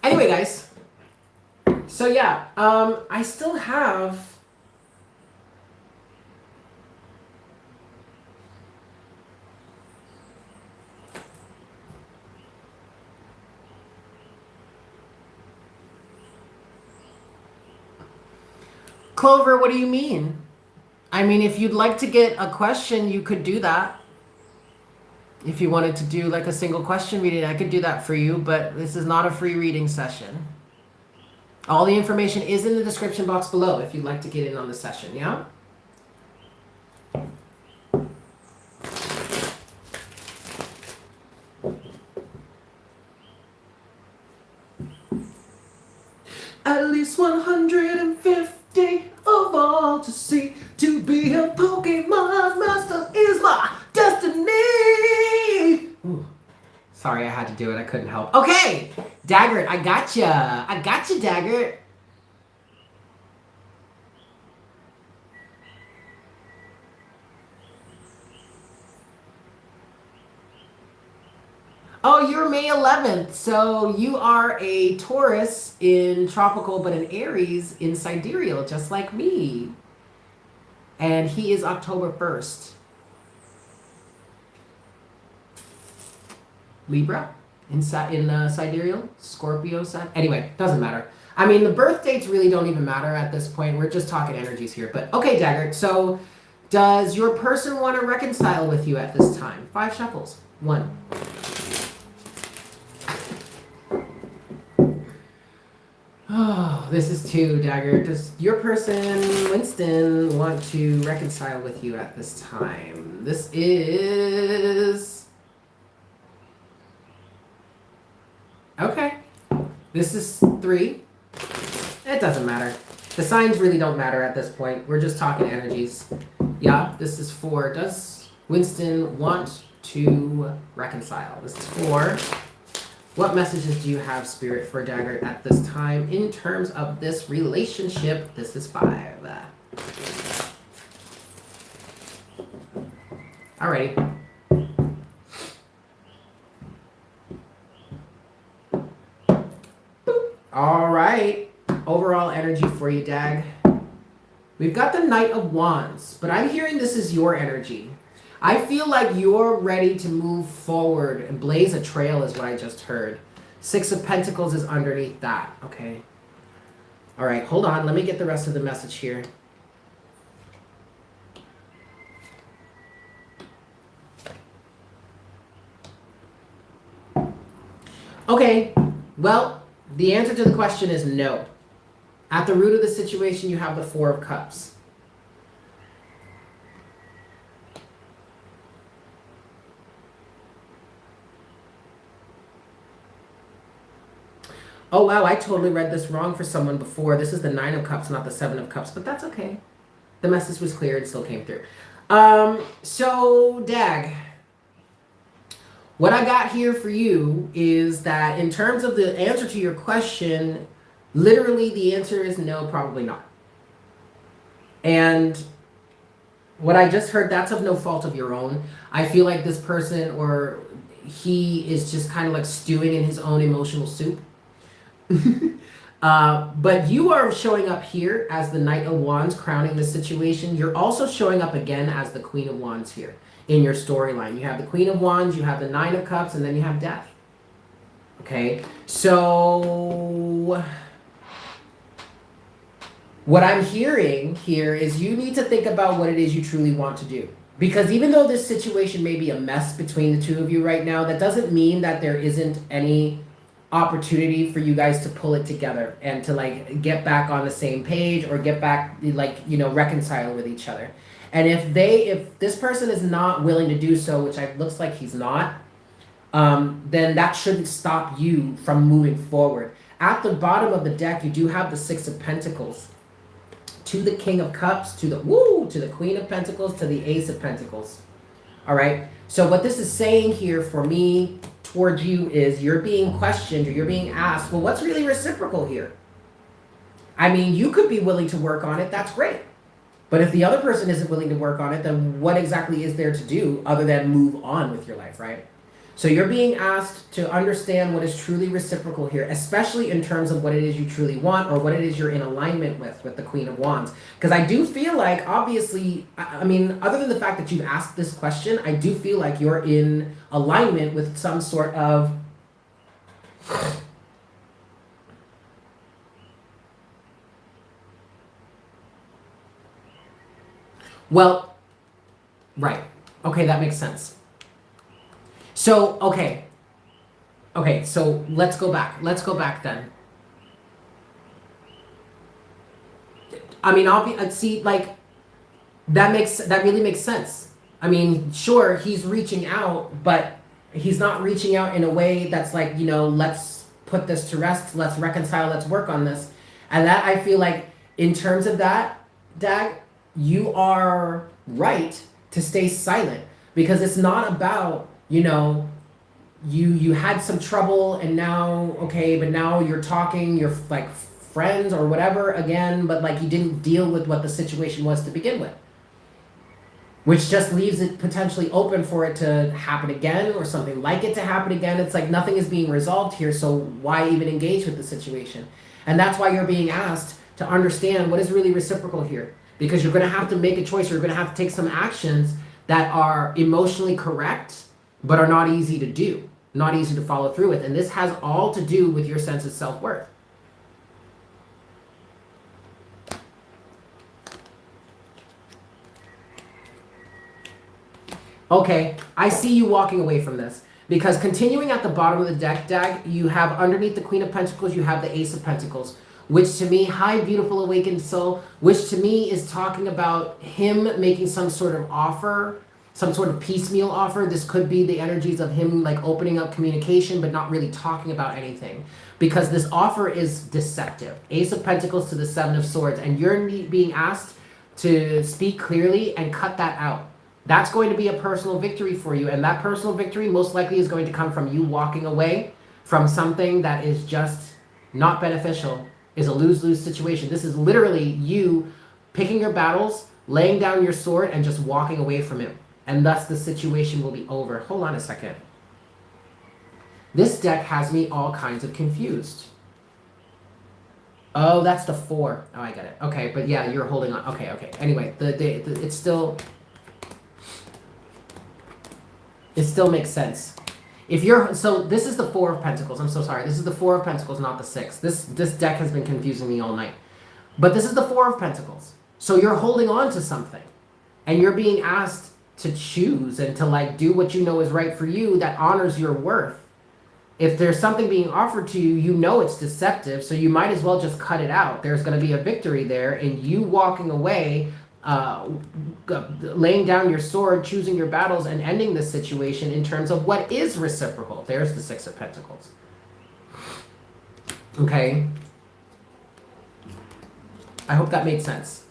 Anyway, guys. So yeah, I still have... Clover, what do you mean? I mean, if you'd like to get a question, you could do that. If you wanted to do like a single question reading, I could do that for you, but this is not a free reading session. All the information is in the description box below if you'd like to get in on the session, yeah? At least 150 Sorry, I had to do it. I couldn't help. Okay, Daggert, I gotcha. I gotcha, Daggert. Oh, you're May 11th. So you are a Taurus in tropical, but an Aries in sidereal, just like me. And he is October 1st. Libra in sidereal, Scorpio side. Anyway, doesn't matter. I mean, the birth dates really don't even matter at this point. We're just talking energies here. But okay, Dagger. So does your person want to reconcile with you at this time? 5 shuffles. 1. Oh, this is 2, Dagger. Does your person, Winston, want to reconcile with you at this time? This is... Okay. This is 3. It doesn't matter. The signs really don't matter at this point. We're just talking energies. Yeah, this is 4. Does Winston want to reconcile? This is 4. What messages do you have, Spirit, for Dagger at this time in terms of this relationship? This is 5. Alrighty. All right. Overall energy for you, Dag. We've got the Knight of Wands, but I'm hearing this is your energy. I feel like you're ready to move forward and blaze a trail is what I just heard. 6 of Pentacles is underneath that, okay? All right, hold on. Let me get the rest of the message here. Okay, well, the answer to the question is no. At the root of the situation, you have the 4 of Cups. Oh, wow, I totally read this wrong for someone before. This is the 9 of Cups, not the 7 of Cups, but that's okay. The message was clear and still came through. So, Dag, what I got here for you is that in terms of the answer to your question, literally the answer is no, probably not. And what I just heard, that's of no fault of your own. I feel like this person or he is just kind of like stewing in his own emotional soup. But you are showing up here as the Knight of Wands crowning the situation. You're also showing up again as the Queen of Wands here in your storyline. You have the Queen of Wands, you have the 9 of Cups, and then you have Death. Okay, so what I'm hearing here is you need to think about what it is you truly want to do. Because even though this situation may be a mess between the two of you right now, that doesn't mean that there isn't any opportunity for you guys to pull it together and to like get back on the same page or get back, like, you know, reconcile with each other. And if this person is not willing to do so, which looks like he's not, then that shouldn't stop you from moving forward. At the bottom of the deck, you do have the 6 of Pentacles, to the King of Cups, to the Queen of Pentacles, to the Ace of Pentacles. All right. So what this is saying here for me towards you is you're being questioned or you're being asked, well, what's really reciprocal here? I mean, you could be willing to work on it. That's great. But if the other person isn't willing to work on it, then what exactly is there to do other than move on with your life, right? So you're being asked to understand what is truly reciprocal here, especially in terms of what it is you truly want or what it is you're in alignment with the Queen of Wands. Because I do feel like, obviously, I mean, other than the fact that you've asked this question, I do feel like you're in alignment with some sort of... Well, right. Okay, that makes sense. So, okay, so let's go back then. I mean, see, like, that really makes sense. I mean, sure, he's reaching out, but he's not reaching out in a way that's like, you know, let's put this to rest, let's reconcile, let's work on this. And that, I feel like, in terms of that, Dag, you are right to stay silent, because it's not about, you know, you had some trouble, and now, okay, but now you're talking, you're like friends or whatever again, but like you didn't deal with what the situation was to begin with, which just leaves it potentially open for it to happen again or something like it to happen again. It's like nothing is being resolved here, so why even engage with the situation? And that's why you're being asked to understand what is really reciprocal here, because you're going to have to make a choice. You're going to have to take some actions that are emotionally correct but are not easy to do, not easy to follow through with. And this has all to do with your sense of self-worth. Okay, I see you walking away from this. Because continuing at the bottom of the deck, Dag, you have underneath the Queen of Pentacles, you have the Ace of Pentacles, which to me, hi, beautiful awakened soul, which to me is talking about him making some sort of offer, some sort of piecemeal offer. This could be the energies of him like opening up communication, but not really talking about anything. Because this offer is deceptive. Ace of Pentacles to the Seven of Swords, and you're being asked to speak clearly and cut that out. That's going to be a personal victory for you. And that personal victory most likely is going to come from you walking away from something that is just not beneficial, is a lose-lose situation. This is literally you picking your battles, laying down your sword, and just walking away from it. And thus the situation will be over. Hold on a second. This deck has me all kinds of confused. Oh, that's the 4. Oh, I get it. Okay, but yeah, you're holding on. Okay, okay. Anyway, it's still... It still makes sense. If you're, so this is the 4 of Pentacles. I'm so sorry. This is the 4 of Pentacles, not the 6. This deck has been confusing me all night. But this is the 4 of Pentacles. So you're holding on to something. And you're being asked to choose and to like do what you know is right for you that honors your worth. If there's something being offered to you, you know it's deceptive, so you might as well just cut it out. There's going to be a victory there in you walking away, laying down your sword, choosing your battles, and ending this situation in terms of what is reciprocal. There's the 6 of Pentacles. Okay? I hope that made sense.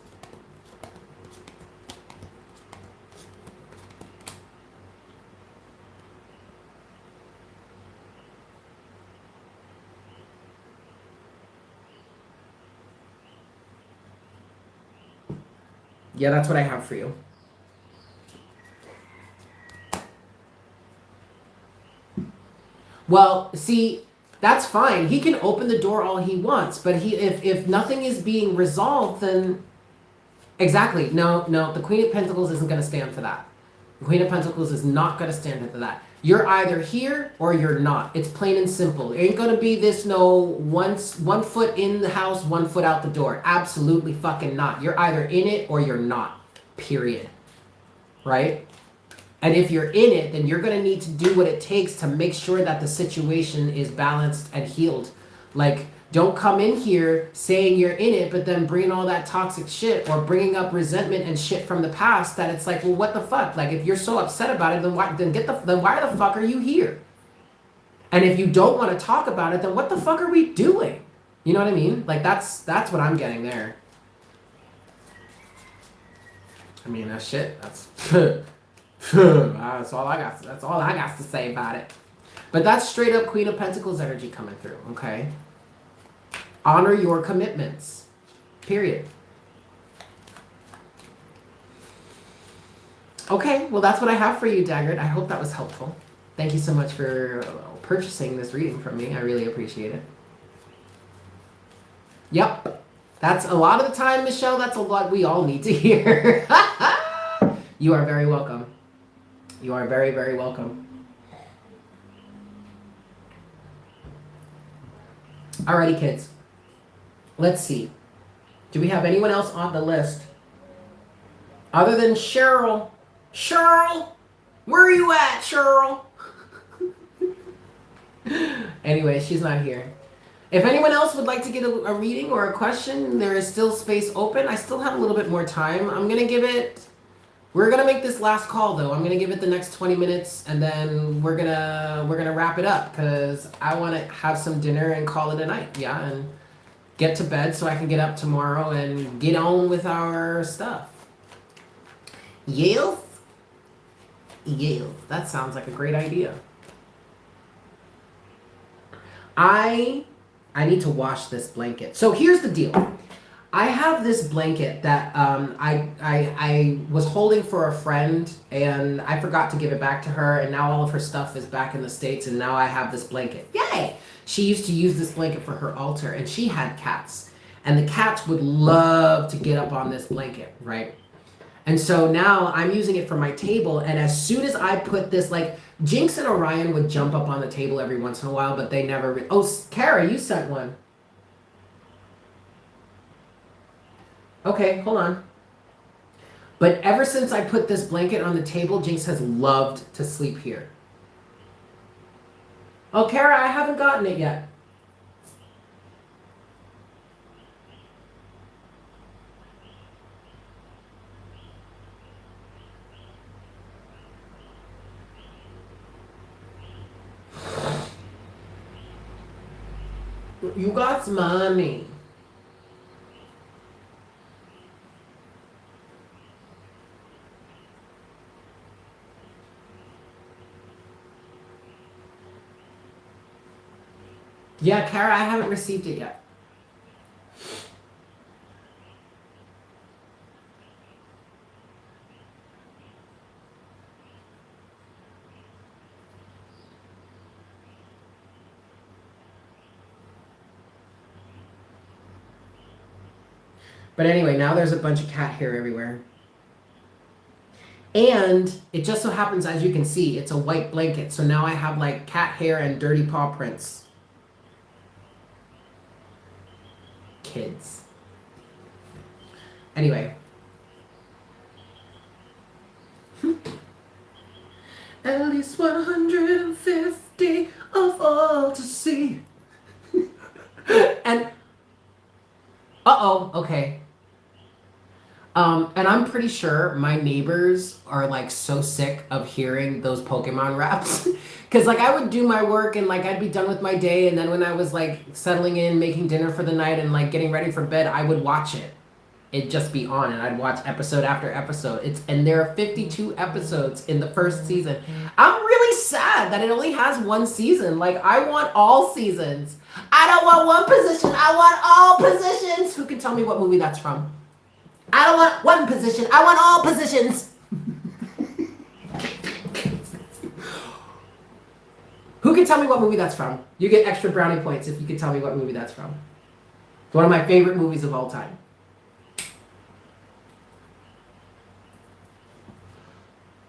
Yeah, that's what I have for you. Well, see, that's fine. He can open the door all he wants, but if nothing is being resolved, then exactly. No, the Queen of Pentacles isn't going to stand for that. The Queen of Pentacles is not going to stand for that. You're either here or you're not. It's plain and simple. It ain't going to be this one foot in the house, 1 foot out the door. Absolutely fucking not. You're either in it or you're not. Period. Right? And if you're in it, then you're going to need to do what it takes to make sure that the situation is balanced and healed. Like, don't come in here saying you're in it, but then bringing all that toxic shit or bringing up resentment and shit from the past that it's like, well, what the fuck? Like, if you're so upset about it, then why the fuck are you here? And if you don't want to talk about it, then what the fuck are we doing? You know what I mean? Like, that's what I'm getting there. I mean, that shit, that's all I got. That's all I got to say about it. But that's straight up Queen of Pentacles energy coming through, okay? Honor your commitments. Period. Okay, well that's what I have for you, Daggert. I hope that was helpful. Thank you so much for purchasing this reading from me. I really appreciate it. Yep. That's a lot of the time, Michelle. That's a lot we all need to hear. You are very welcome. You are very, very welcome. Alrighty, kids. Let's see. Do we have anyone else on the list? Other than Cheryl. Cheryl! Where are you at, Cheryl? Anyway, she's not here. If anyone else would like to get a reading or a question, there is still space open. I still have a little bit more time. I'm going to give it... We're going to make this last call, though. I'm going to give it the next 20 minutes, and then we're gonna wrap it up, because I want to have some dinner and call it a night, yeah, and get to bed so I can get up tomorrow and get on with our stuff. Yes? Yes. That sounds like a great idea. I need to wash this blanket. So here's the deal. I have this blanket that I was holding for a friend, and I forgot to give it back to her, and now all of her stuff is back in the States, and now I have this blanket. Yay! She used to use this blanket for her altar, and she had cats. And the cats would love to get up on this blanket, right? And so now I'm using it for my table, and as soon as I put this, like, Jinx and Orion would jump up on the table every once in a while, but they never... Oh, Kara, you sent one. Okay, hold on. But ever since I put this blanket on the table, Jinx has loved to sleep here. Oh, Kara, I haven't gotten it yet. You got mommy. Yeah, Kara, I haven't received it yet. But anyway, now there's a bunch of cat hair everywhere. And it just so happens, as you can see, it's a white blanket. So now I have like cat hair and dirty paw prints. Kids. Anyway. At least 150 of all to see. And uh-oh, okay. And I'm pretty sure my neighbors are like so sick of hearing those Pokemon raps. Cause like I would do my work and like I'd be done with my day, and then when I was like settling in, making dinner for the night and like getting ready for bed, I would watch it. It'd just be on, and I'd watch episode after episode. And there are 52 episodes in the first season. I'm really sad that it only has one season. Like I want all seasons. I don't want one position. I want all positions. Who can tell me what movie that's from? I don't want one position. I want all positions. Who can tell me what movie that's from? You get extra brownie points if you can tell me what movie that's from. It's one of my favorite movies of all time.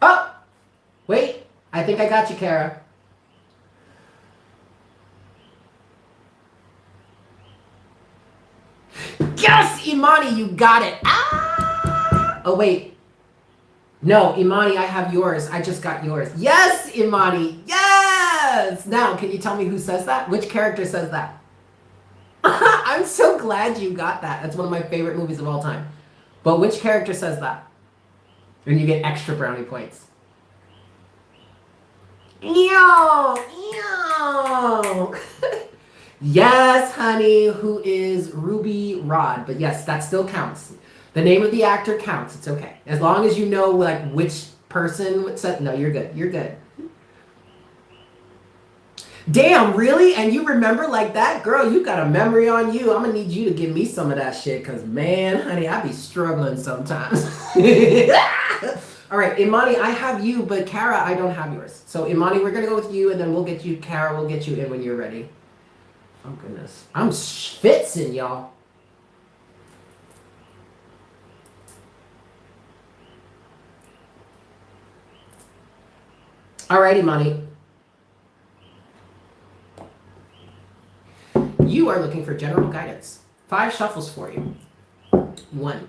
Oh! Wait. I think I got you, Kara. Yes, Imani, you got it. Ah! Oh, wait. No, Imani, I have yours. I just got yours. Yes, Imani. Yes! Now, can you tell me who says that? Which character says that? I'm so glad you got that. That's one of my favorite movies of all time. But which character says that? And you get extra brownie points. Ew! Ew! Yes, honey, who is Ruby Rod. But yes, that still counts. The name of the actor counts. It's okay. As long as you know like which person said. No, you're good. You're good. Damn, really? And you remember like that? Girl, you got a memory on you. I'm going to need you to give me some of that shit. Because, man, honey, I be struggling sometimes. All right, Imani, I have you. But Kara, I don't have yours. So, Imani, we're going to go with you. And then we'll get you, Kara, we'll get you in when you're ready. Oh, goodness. I'm schwitzing, y'all. All right, Imani. You are looking for general guidance. 5 shuffles for you. 1.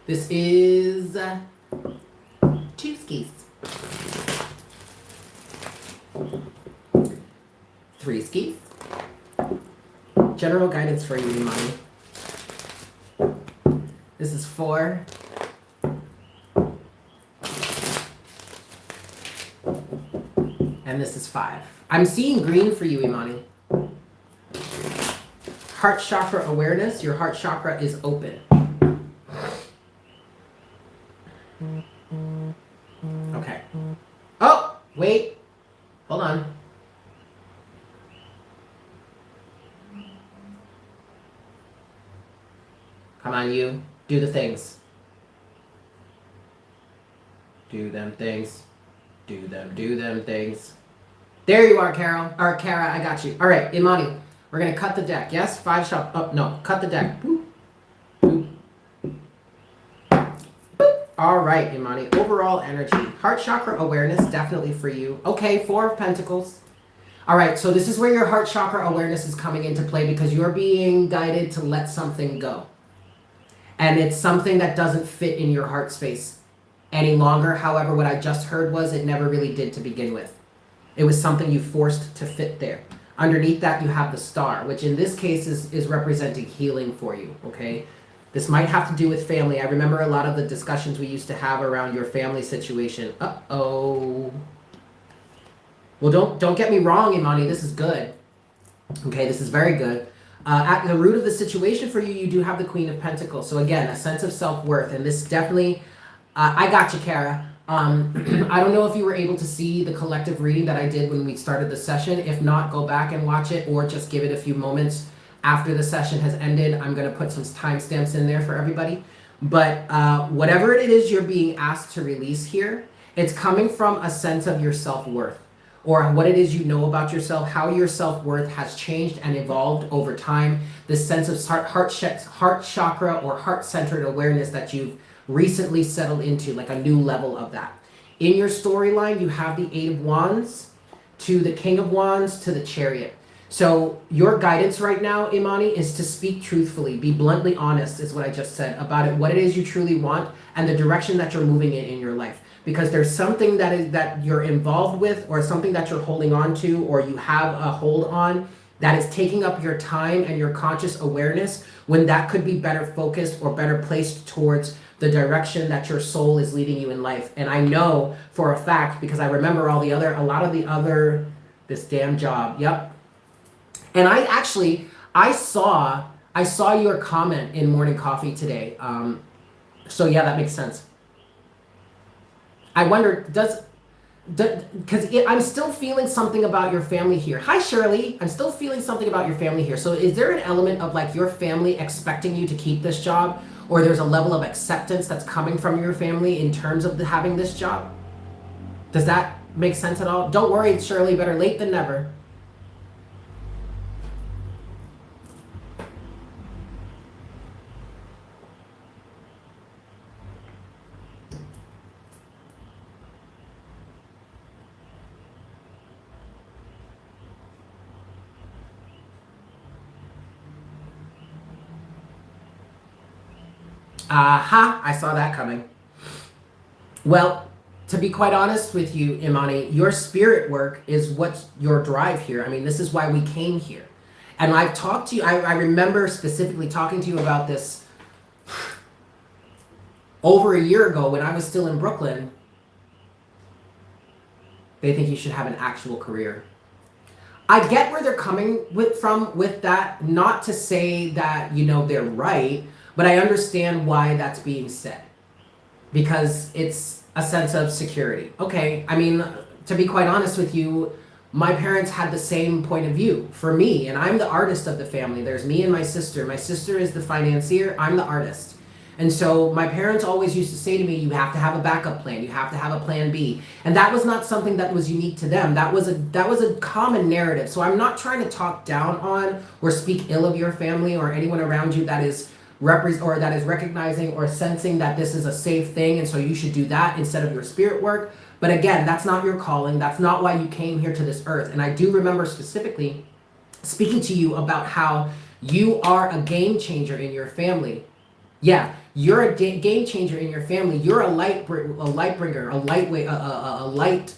This is 2 skis. 3 skis. General guidance for you, Imani. This is 4. And this is 5. I'm seeing green for you, Imani. Heart chakra awareness. Your heart chakra is open. Okay. Oh, wait. Hold on. Come on, you. Do the things. Do them things. Do them things. There you are, Carol. Or Kara, I got you. All right, Imani. We're going to cut the deck. Yes? 5 shot. Oh, no. Cut the deck. Boop. Boop. Boop. All right, Imani. Overall energy. Heart chakra awareness, definitely for you. Okay, 4 of Pentacles. All right, so this is where your heart chakra awareness is coming into play because you're being guided to let something go. And it's something that doesn't fit in your heart space any longer. However, what I just heard was it never really did to begin with. It was something you forced to fit there. Underneath that, you have the star, which in this case is representing healing for you, okay? This might have to do with family. I remember a lot of the discussions we used to have around your family situation. Uh-oh. Well, don't get me wrong, Imani. This is good. Okay, this is very good. At the root of the situation for you, you do have the Queen of Pentacles. So again, a sense of self-worth. And this definitely, I got you, Kara. I don't know if you were able to see the collective reading that I did when we started the session. If not, go back and watch it or just give it a few moments after the session has ended. I'm going to put some timestamps in there for everybody. But whatever it is you're being asked to release here, it's coming from a sense of your self-worth, or what it is you know about yourself, how your self-worth has changed and evolved over time. This sense of heart chakra or heart-centered awareness that you've recently settled into, like a new level of that. In your storyline, you have the 8 of Wands to the King of Wands to the Chariot. So your guidance right now, Imani, is to speak truthfully, be bluntly honest, is what I just said, about it, what it is you truly want and the direction that you're moving in your life. Because there's something that you're involved with, or something that you're holding on to, or you have a hold on, that is taking up your time and your conscious awareness, when that could be better focused or better placed towards the direction that your soul is leading you in life. And I know for a fact, because I remember a lot of the other, this damn job, yep. And I saw your comment in Morning Coffee today. So yeah, that makes sense. I wonder, because I'm still feeling something about your family here. Hi, Shirley. I'm still feeling something about your family here. So is there an element of like your family expecting you to keep this job, or there's a level of acceptance that's coming from your family in terms of having this job? Does that make sense at all? Don't worry, Shirley, better late than never. Aha, I saw that coming. Well, to be quite honest with you, Imani, your spirit work is what's your drive here. I mean, this is why we came here. And I've talked to you, I remember specifically talking to you about this over a year ago when I was still in Brooklyn. They think you should have an actual career. I get where they're coming from with that, not to say that, they're right, but I understand why that's being said. Because it's a sense of security. Okay, I mean, to be quite honest with you, my parents had the same point of view for me, and I'm the artist of the family. There's me and my sister. My sister is the financier, I'm the artist. And so my parents always used to say to me, you have to have a backup plan, you have to have a plan B. And that was not something that was unique to them. That was a common narrative. So I'm not trying to talk down on or speak ill of your family or anyone around you that is recognizing or sensing that this is a safe thing, and so you should do that instead of your spirit work. But again, that's not your calling. That's not why you came here to this earth. And I do remember specifically speaking to you about how you are a game changer in your family. Yeah, you're a game changer in your family. You're a light bringer, a lightweight, a light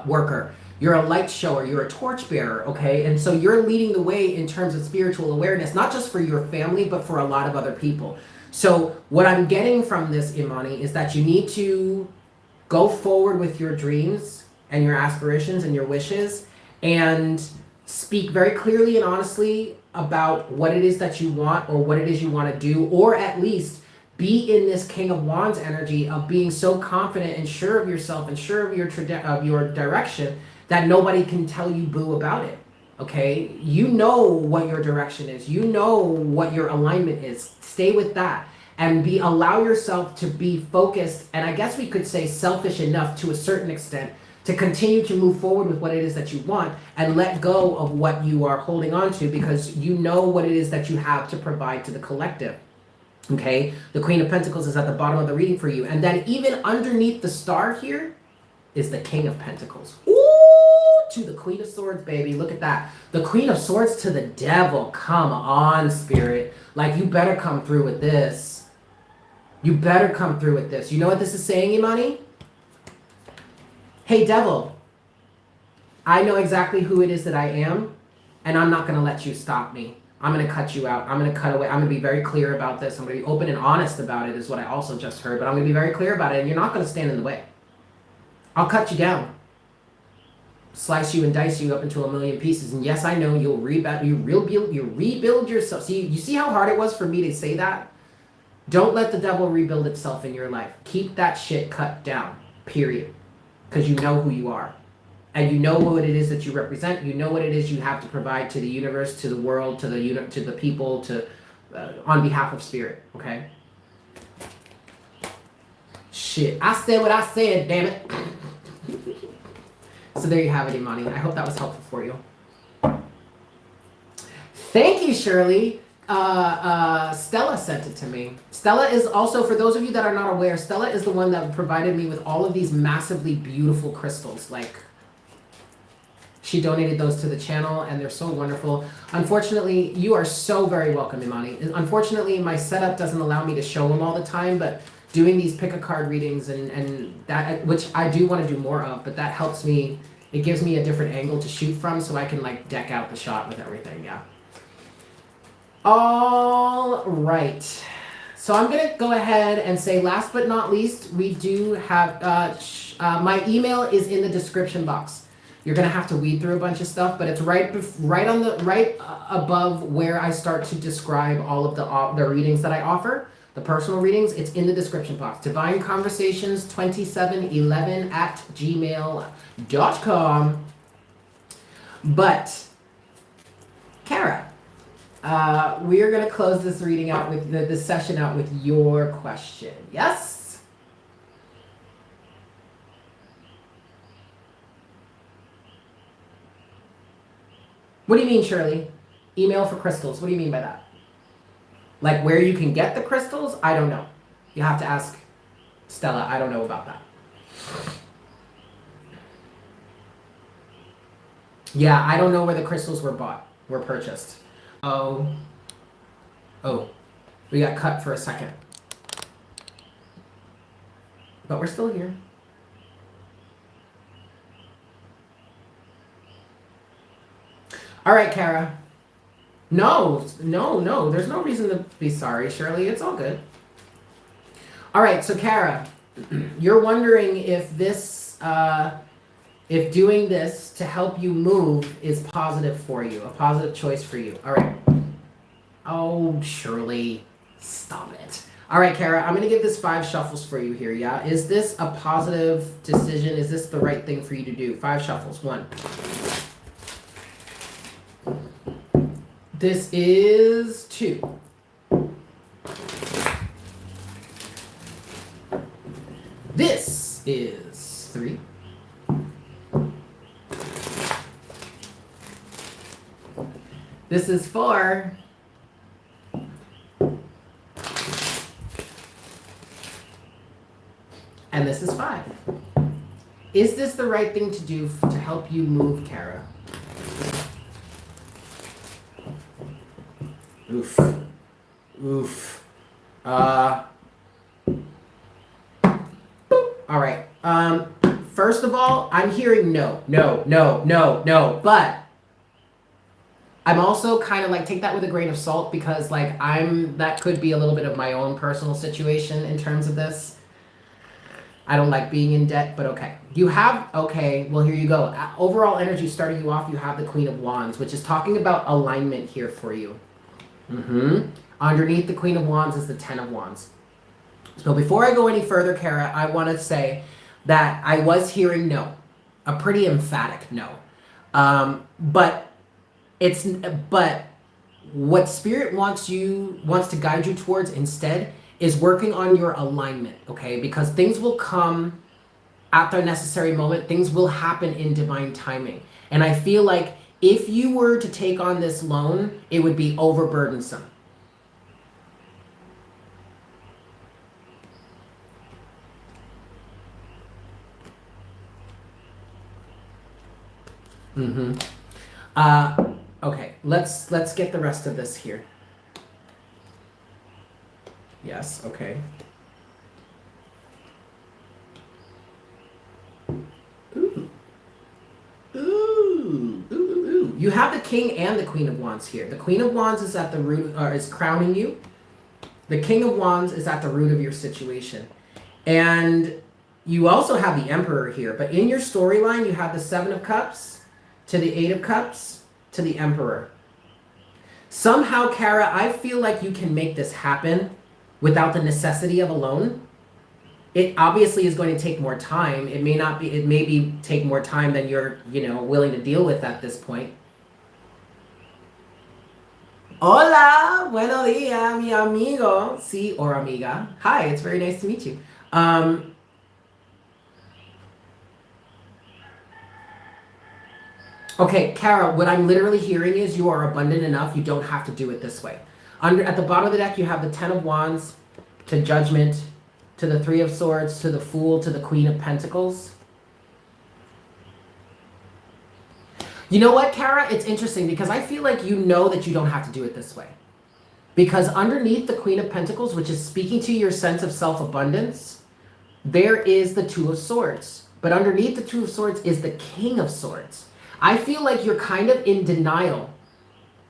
worker. You're a light shower. You're a torch bearer, okay? And so you're leading the way in terms of spiritual awareness, not just for your family, but for a lot of other people. So what I'm getting from this, Imani, is that you need to go forward with your dreams and your aspirations and your wishes, and speak very clearly and honestly about what it is that you want, or what it is you want to do, or at least be in this King of Wands energy of being so confident and sure of yourself and sure of your direction that nobody can tell you boo about it. Okay? You know what your direction is. You know what your alignment is. Stay with that. And allow yourself to be focused, and I guess we could say selfish enough to a certain extent to continue to move forward with what it is that you want and let go of what you are holding on to, because you know what it is that you have to provide to the collective. Okay? The Queen of Pentacles is at the bottom of the reading for you. And then even underneath the star here is the King of Pentacles. Ooh, to the Queen of Swords, baby. Look at that. The Queen of Swords to the Devil. Come on, Spirit. Like, you better come through with this. You better come through with this. You know what this is saying, Imani? Hey, Devil. I know exactly who it is that I am, and I'm not going to let you stop me. I'm going to cut you out. I'm going to cut away. I'm going to be very clear about this. I'm going to be open and honest about it, is what I also just heard. But I'm going to be very clear about it, and you're not going to stand in the way. I'll cut you down. Slice you and dice you up into a million pieces. And yes, I know you'll rebuild yourself. See, you see how hard it was for me to say that? Don't let the devil rebuild itself in your life. Keep that shit cut down. Period. Because you know who you are. And you know what it is that you represent. You know what it is you have to provide to the universe, to the world, to the people, on behalf of spirit. Okay? Shit. I said what I said, damn it. So there you have it, Imani. I hope that was helpful for you. Thank you, Shirley. Stella sent it to me. Stella is also, for those of you that are not aware, Stella is the one that provided me with all of these massively beautiful crystals. Like, she donated those to the channel, and they're so wonderful. Unfortunately, you are so very welcome, Imani. Unfortunately, my setup doesn't allow me to show them all the time, but doing these pick a card readings and that, which I do want to do more of, but that helps me. It gives me a different angle to shoot from, so I can like deck out the shot with everything. Yeah. All right. So I'm going to go ahead and say, last but not least, we do have, my email is in the description box. You're going to have to weed through a bunch of stuff, but it's right above where I start to describe all of the readings that I offer, the personal readings. It's in the description box. divineconversations2711@gmail.com. But, Kara, we are going to close this reading out with this session out with your question. Yes? What do you mean, Shirley? Email for crystals. What do you mean by that? Like where you can get the crystals? I don't know. You have to ask Stella. I don't know about that. Yeah, I don't know where the crystals were purchased. Oh, we got cut for a second. But we're still here. All right, Kara. No. There's no reason to be sorry, Shirley. It's all good. All right, so Kara, you're wondering if this, if doing this to help you move is positive for you, a positive choice for you. All right. Oh, Shirley, stop it. All right, Kara, I'm going to give this 5 shuffles for you here, yeah? Is this a positive decision? Is this the right thing for you to do? 5 shuffles. 1. This is 2. This is 3. This is 4. And this is 5. Is this the right thing to do to help you move, Kara? Oof. All right. First of all, I'm hearing no, but I'm also kind of like, take that with a grain of salt, because like that could be a little bit of my own personal situation in terms of this. I don't like being in debt, but okay. Okay, well, here you go. Overall energy starting you off, you have the Queen of Wands, which is talking about alignment here for you. Underneath the Queen of Wands is the 10 of Wands. So before I go any further, Kara, I want to say that I was hearing no. A pretty emphatic no. But but what spirit wants to guide you towards instead is working on your alignment, okay? Because things will come at their necessary moment. Things will happen in divine timing. And I feel like if you were to take on this loan, it would be overburdensome. Mm-hmm. Okay, let's get the rest of this here. Yes, okay. Ooh. Ooh. Ooh, ooh, ooh. You have the King and the Queen of Wands here. The Queen of Wands is at the root, or is crowning you. The King of Wands is at the root of your situation. And you also have the Emperor here. But in your storyline, you have the Seven of Cups to the Eight of Cups to the Emperor. Somehow, Kara, I feel like you can make this happen without the necessity of a loan. It obviously is going to take more time. It may not be, it may be take more time than you're, willing to deal with at this point. Hola, buenos días, mi amigo. Sí, or amiga. Hi, it's very nice to meet you. Okay, Kara, what I'm literally hearing is you are abundant enough. You don't have to do it this way. At the bottom of the deck, you have the Ten of Wands to Judgment, to the Three of Swords, to the Fool, to the Queen of Pentacles. You know what, Kara? It's interesting because I feel like you know that you don't have to do it this way. Because underneath the Queen of Pentacles, which is speaking to your sense of self-abundance, there is the Two of Swords. But underneath the Two of Swords is the King of Swords. I feel like you're kind of in denial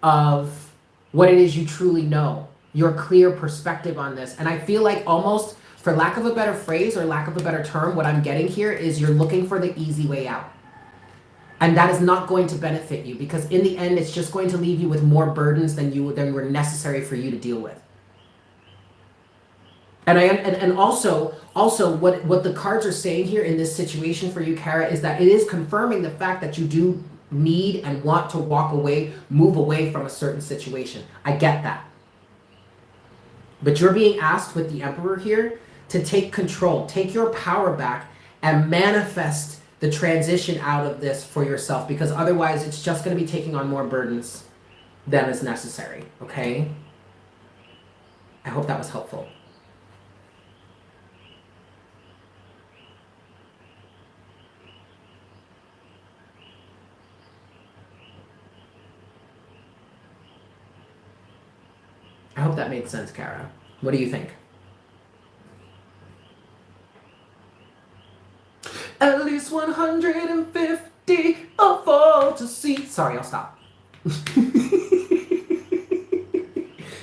of what it is you truly know, your clear perspective on this. And I feel like almost, for lack of a better phrase or lack of a better term, what I'm getting here is you're looking for the easy way out. And that is not going to benefit you because in the end, it's just going to leave you with more burdens than were necessary for you to deal with. And also what the cards are saying here in this situation for you, Kara, is that it is confirming the fact that you do need and want to walk away, move away from a certain situation. I get that. But you're being asked with the Emperor here to take control, take your power back, and manifest the transition out of this for yourself, because otherwise it's just going to be taking on more burdens than is necessary, okay? I hope that was helpful. I hope that made sense, Kara. What do you think? At least 150 a fall to see. Sorry, I'll stop.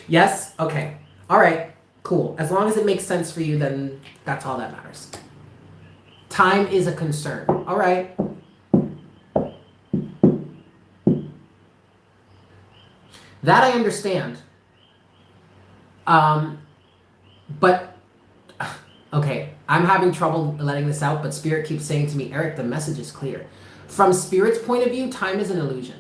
Yes? Okay. All right. Cool. As long as it makes sense for you, then that's all that matters. Time is a concern. All right. That I understand. But, okay, I'm having trouble letting this out, but Spirit keeps saying to me, Eric, the message is clear. From Spirit's point of view, time is an illusion.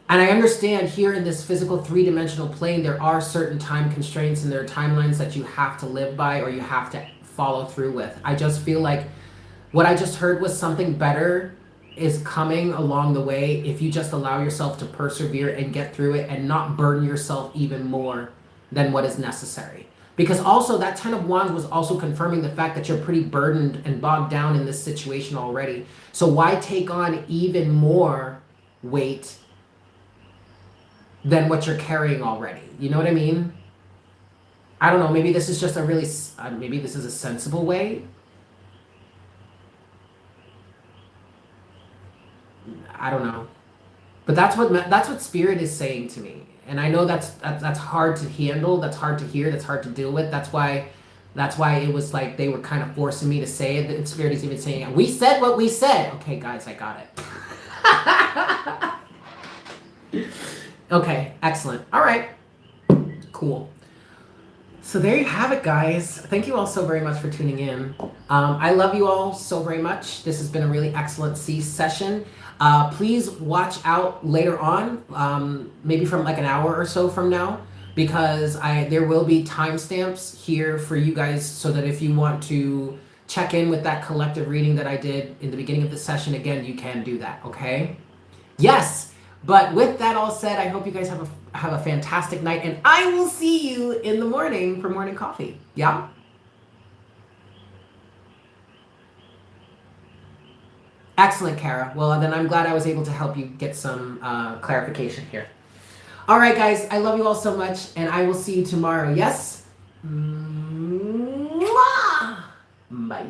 And I understand here in this physical three-dimensional plane, there are certain time constraints and there are timelines that you have to live by or you have to follow through with. I just feel like what I just heard was something better is coming along the way if you just allow yourself to persevere and get through it and not burden yourself even more than what is necessary. Because also that Ten of Wands was also confirming the fact that you're pretty burdened and bogged down in this situation already. So why take on even more weight than what you're carrying already? You know what I mean? I don't know, maybe this is just a really, maybe this is a sensible way. I don't know, but that's what Spirit is saying to me, and I know that's hard to handle, that's hard to hear, that's hard to deal with. That's why it was like they were kind of forcing me to say it. And Spirit is even saying, "We said what we said." Okay, guys, I got it. Okay, excellent. All right, cool. So there you have it, guys. Thank you all so very much for tuning in. I love you all so very much. This has been a really excellent C session. Please watch out later on, maybe from like an hour or so from now, because there will be timestamps here for you guys, so that if you want to check in with that collective reading that I did in the beginning of the session, again, you can do that. Okay? Yes. But with that all said, I hope you guys have a fantastic night, and I will see you in the morning for morning coffee. Yeah? Excellent, Kara. Well, then I'm glad I was able to help you get some clarification here. All right, guys. I love you all so much, and I will see you tomorrow. Yes? Mwah! Bye.